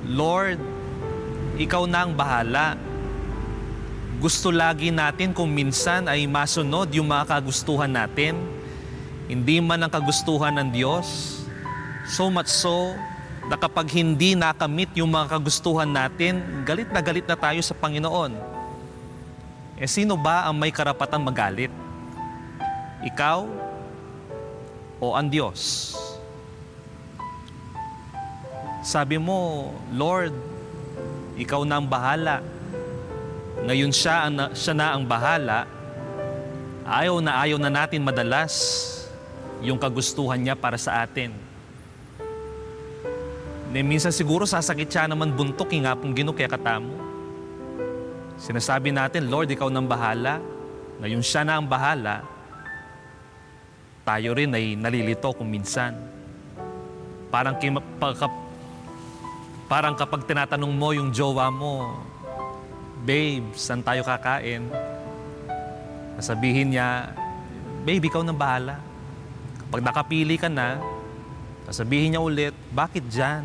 [SPEAKER 9] Lord, Ikaw na ang bahala. Gusto lagi natin kung minsan ay masunod yung mga kagustuhan natin. Hindi man ang kagustuhan ng Diyos. So much so, na kapag hindi nakamit yung mga kagustuhan natin, galit na tayo sa Panginoon. Eh sino ba ang may karapatang magalit? Ikaw o ang Diyos? Sabi mo, Lord, Ikaw na ang bahala. Ngayon siya na ang bahala. Ayaw na natin madalas yung kagustuhan niya para sa atin. Minsan siguro sasakit siya naman buntok nga pong Ginoo kaya katamo. Sinasabi natin, Lord, Ikaw na ang bahala. Ngayon siya na ang bahala. Tayo rin ay nalilito kung minsan. Parang kapag tinatanong mo yung jowa mo, babe, saan tayo kakain? Sasabihin niya, babe, ikaw nang bahala. Kapag nakapili ka na, sasabihin niya ulit, bakit dyan?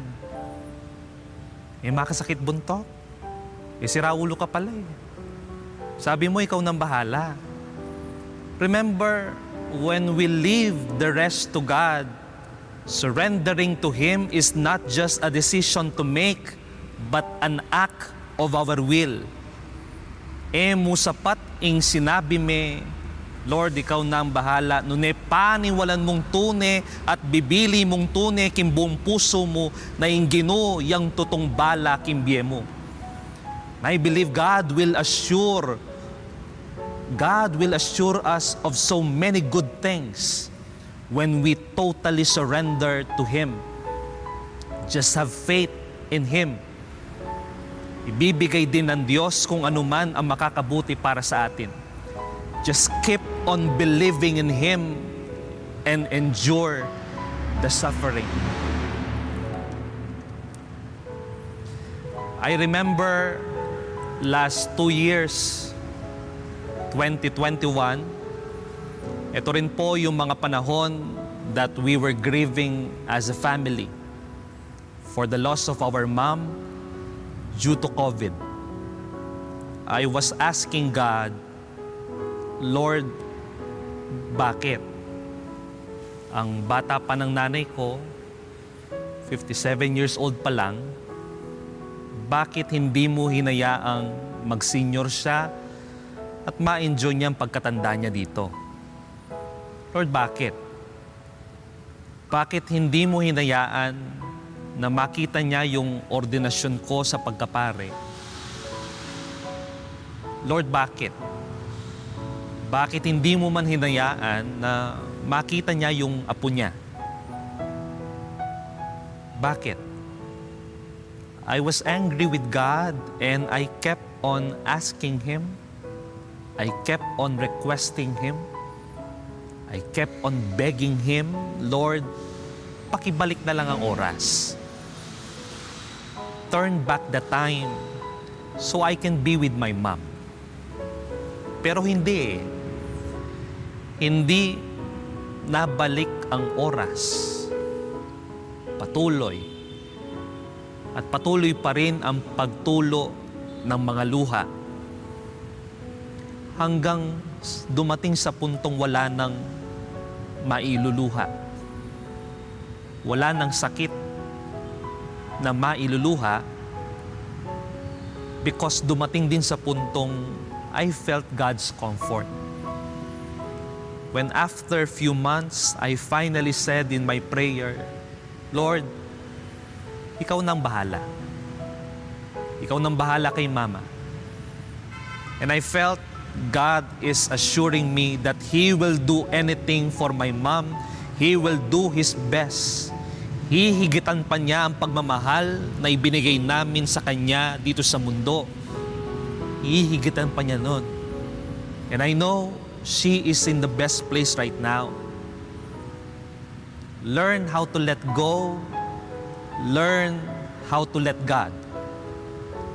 [SPEAKER 9] Eh, makasakit buntok. Eh, sira ulo ka pala eh. Sabi mo, ikaw nang bahala. Remember, when we leave the rest to God, surrendering to Him is not just a decision to make, but an act of our will. Musapat ing sinabi me, Lord, Ikaw na ang bahala. Nune paniwalan mong tune at bibili mong tune kimbuong puso mo na ing Ginoo yang tutong bala kimbye mo. I believe God will assure us of so many good things when we totally surrender to Him. Just have faith in Him. Ibibigay din ng Diyos kung anuman ang makakabuti para sa atin. Just keep on believing in Him and endure the suffering. I remember last 2 years, 2021, ito rin po yung mga panahon that we were grieving as a family.
[SPEAKER 15] for the loss of our mom due to COVID. I was asking God, Lord, bakit? Ang bata pa ng nanay ko, 57 years old pa lang, bakit hindi mo hinayaang mag-senior siya at ma-enjoy niya ang pagkatanda niya dito? Lord, bakit? Bakit hindi mo hinayaan na makita niya yung ordinasyon ko sa pagkapare? Lord, bakit? Bakit hindi mo man hinayaan na makita niya yung apo niya? Bakit? I was angry with God and I kept on asking Him. I kept on requesting Him. I kept on begging Him, Lord, pakibalik na lang ang oras. Turn back the time so I can be with my mom. Pero hindi. Hindi nabalik ang oras. Patuloy. At patuloy pa rin ang pagtulo ng mga luha. Hanggang dumating sa puntong wala nang mailuluha. Wala nang sakit na mailuluha because dumating din sa puntong I felt God's comfort. When after few months, I finally said in my prayer, Lord, Ikaw nang bahala. Ikaw nang bahala kay Mama. And I felt God is assuring me that He will do anything for my mom. He will do His best. Hihigitan pa niya ang pagmamahal na ibinigay namin sa Kanya dito sa mundo. Hihigitan pa niya nun. And I know she is in the best place right now. Learn how to let go. Learn how to let God.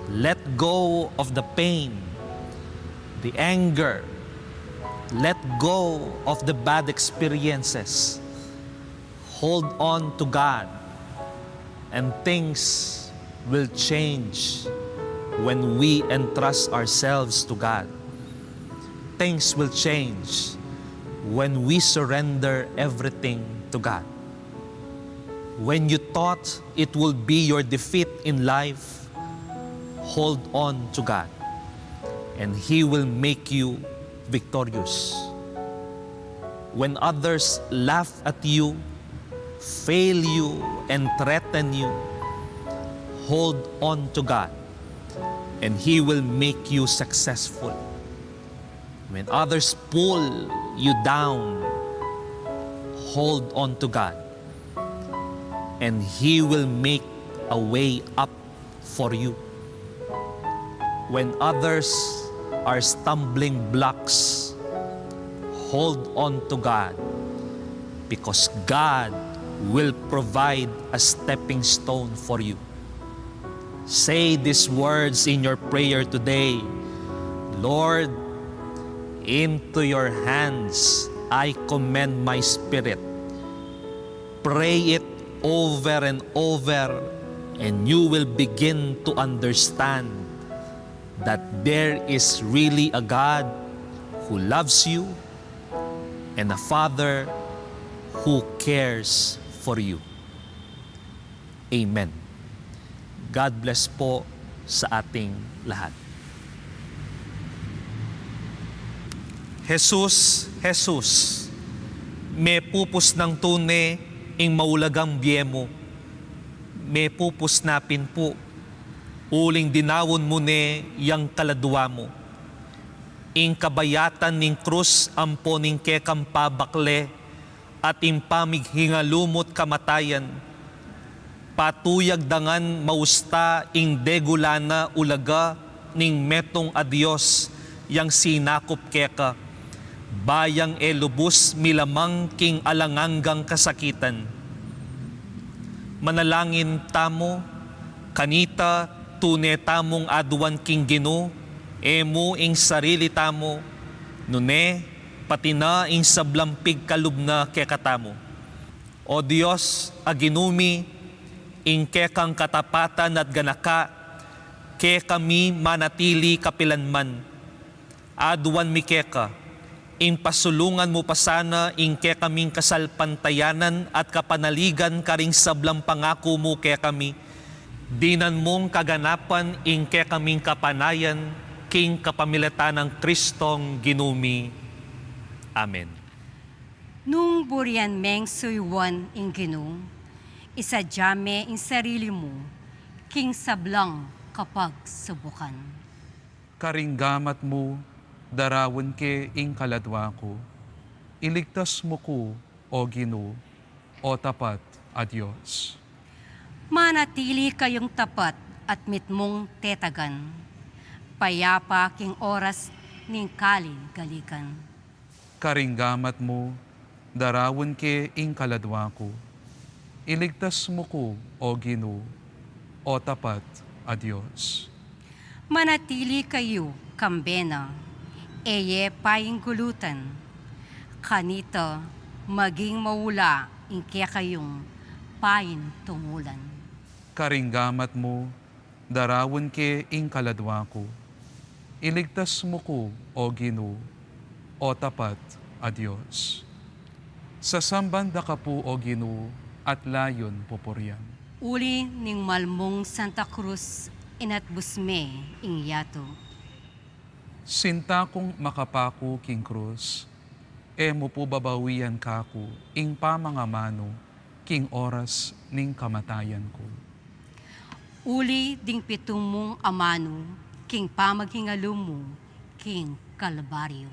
[SPEAKER 15] Let go of the pain, the anger. Let go of the bad experiences. Hold on to God, and things will change when we entrust ourselves to God. Things will change when we surrender everything to God. When you thought it will be your defeat in life, hold on to God, and He will make you victorious. When others laugh at you, fail you, and threaten you, hold on to God, and He will make you successful. When others pull you down, hold on to God, and He will make a way up for you. When others are stumbling blocks, hold on to God, because God will provide a stepping stone for you. Say these words in your prayer today. Lord, into your hands I commend my spirit. Pray it over and over, and you will begin to understand that there is really a God who loves you and a Father who cares for you. Amen. God bless po sa ating lahat. Jesus, Jesus, may pupus ng tune ing maulagang biyemo, may pupus napin po, uling dinawon mo ne yang kaladwa mo. Ing kabayatan ning krus ampo ning kekam pabakle, at impamig hingalumot kamatayan, patuyag dangan mausta ing degulana ulaga ning metong adios yang sinakop keka, bayang elubos milamang king alanganggang kasakitan. Manalangin tamo, kanita tune tamong aduan king Gino, emo ing sarili tamo, nune pati na ing sablampig kalubna kekatamo. O Diyos, aginumi, ingkekang katapatan at ganaka, ke kami manatili kapilanman. Aduan mi keka, ing pasulungan mo pa sana ingke kaming kasalpantayanan at kapanaligan karing sablang pangako mo ke kami. Dinan mong kaganapan ingke kaming kapanayan, king kapamilatan ng Kristong ginumi. Amen.
[SPEAKER 5] Nung burian meng suywan ing Ginoo, isadyame ing sarili mo, king sablang kapag subukan.
[SPEAKER 7] Karinggamat mo, darawon ke ing kaladwa ko. Iligtas mo ko, o Ginoo, o tapat a Diyos.
[SPEAKER 5] Manatili kayong tapat at mitmong tetagan. Payapa king oras ning galikan.
[SPEAKER 7] Karinggamat mo, darawon ke ing kaladwa ko. Iligtas mo ko, o Ginoo, o tapat a Diyos.
[SPEAKER 5] Manatili kayo, kambena, eye paying gulutan. Kanito, maging mawula ingke kayong payin tumulan.
[SPEAKER 7] Karinggamat mo, darawon ke ing kaladwa ko. Iligtas mo ko, o Ginoo, o tapat a Diyos. Sa sambanda ka po, o Ginoo, at layon pupuryan.
[SPEAKER 5] Uli ning malmong Santa Cruz inatbusme ing yato.
[SPEAKER 7] Sinta kong makapako king krus, mo po babawian kako, ing pamangamano, king oras ning kamatayan ko.
[SPEAKER 5] Uli ding pitong mong amano, king pamaghingalo mo, king Kalbaryo.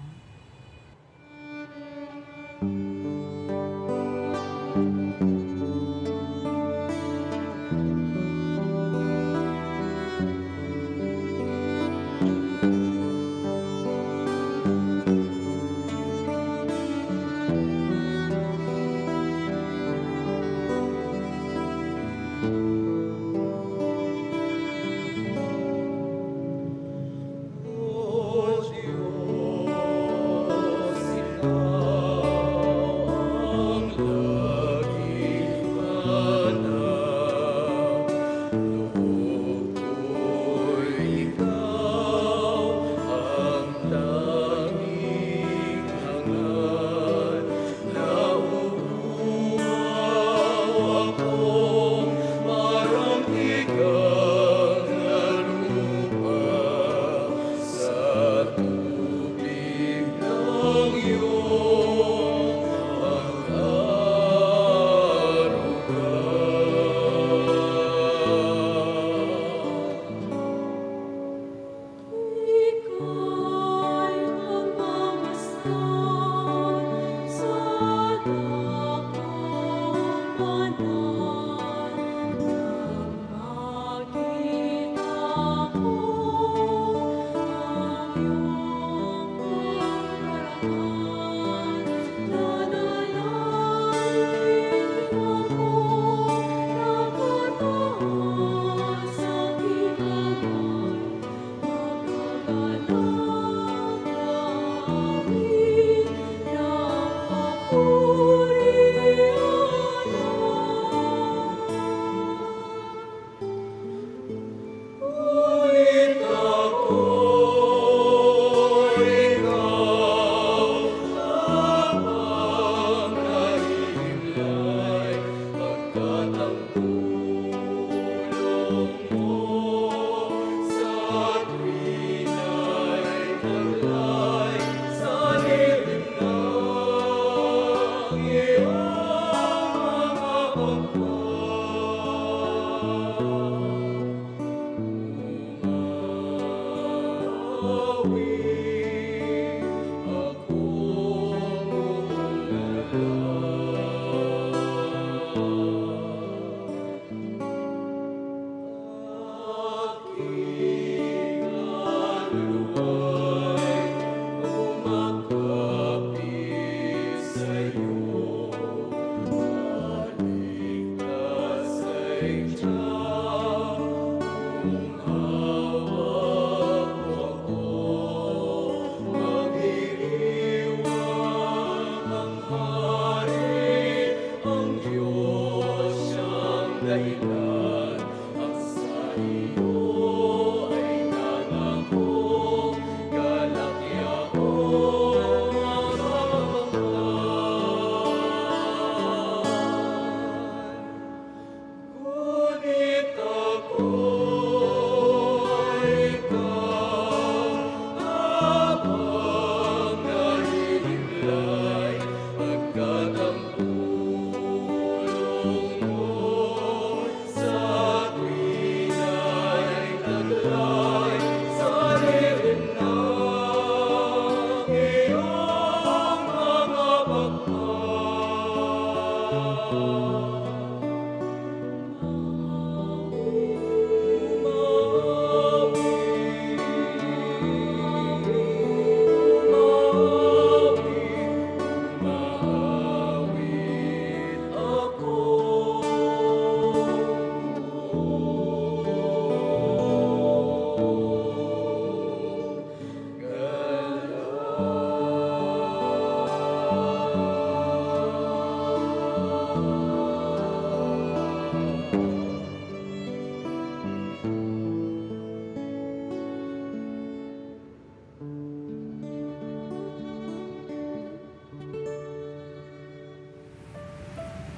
[SPEAKER 16] Ang Diyos siyang dahilan.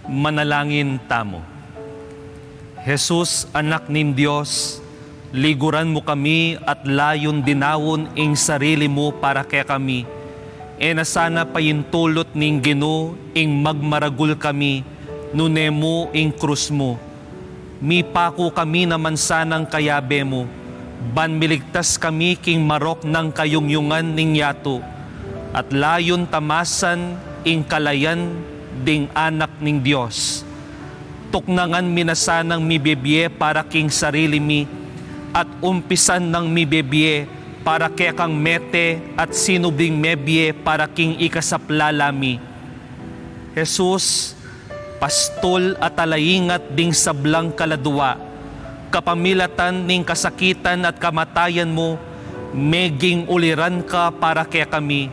[SPEAKER 9] Manalangin tamo. Jesus, anak nin Diyos, liguran mo kami at layon dinawon ing sarili mo para kaya kami. E na sana payintulot ning Ginoo ing magmaragul kami, nunemo ing krus mo. Mipako kami naman sanang kayabe mo, ban miligtas kami king marok ng kayungyungan ning yato, at layon tamasan ing kalayan ding anak ning Diyos. Tuknangan minasanang mibibye para king sarili mi, at umpisan ng mibibye para kaya kang mete at sinubing mebye para king ikasaplalami. Jesus, pastol at alayingat ding sablang kaladwa, kapamilatan ning kasakitan at kamatayan mo, meging uliran ka para kaya kami.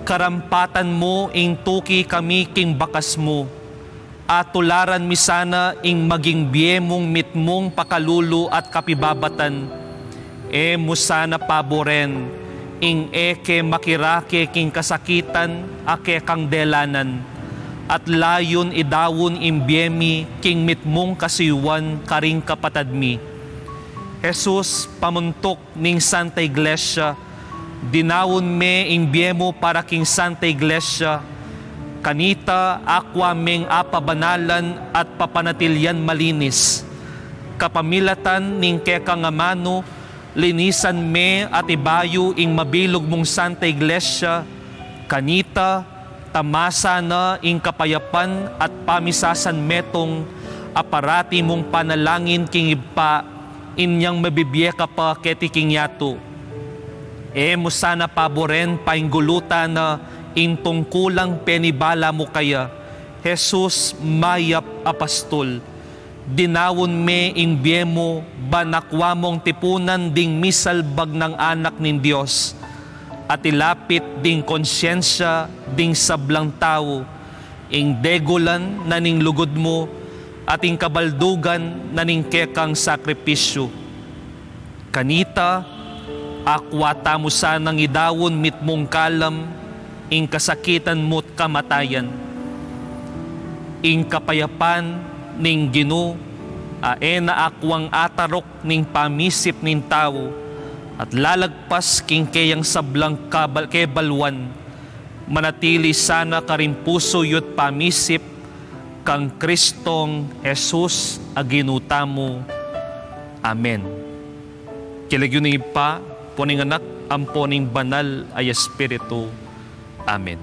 [SPEAKER 9] Karampatan mo ing tuki kami king bakas mo, at tularan mi sana ing maging biyemong mitmong pakalulu at kapibabatan. E mo sana paboren, ing eke makirake king kasakitan ake kang delanan, at layon idawon imbyemi king mitmong kasiwan karing kapatadmi. Jesus, pamuntok ning Santa Iglesia, dinawon me imbyemo para king Santa Iglesia, kanita akwa meng apabanalan at papanatilyan malinis. Kapamilatan ning kekangamano, linisan me at ibayo ing mabilog mong Santa Iglesia, kanita tamasa na ing kapayapan at pamisasan metong aparati mong panalangin king ibpa, inyang mabibye ka pa ketiking yato. E mo sana paboren painggulutan na ing tungkulang penibala mo kaya, Jesus mayap apastol. Dinawon me ing biyemo, banakwa mong tipunan ding misalbag ng anak nin Diyos, at ilapit ding konsyensya ding sablang tao, ing degolan na ning lugod mo, at ing kabaldugan na ning kekang sakripisyo. Kanita, akwata mo sanang idawon mitmong kalam, ing kasakitan mo't kamatayan. Ing kapayapan ning Ginoo, na akwang atarok ning pamisip ning tao, at lalagpas king kayang sablang kebalwan, manatili sana karing puso yut pamisip kang Kristong Jesus aginutamo. Amen. Kilagyo ning ipa, poning anak, amponing banal ay Espiritu. Amen.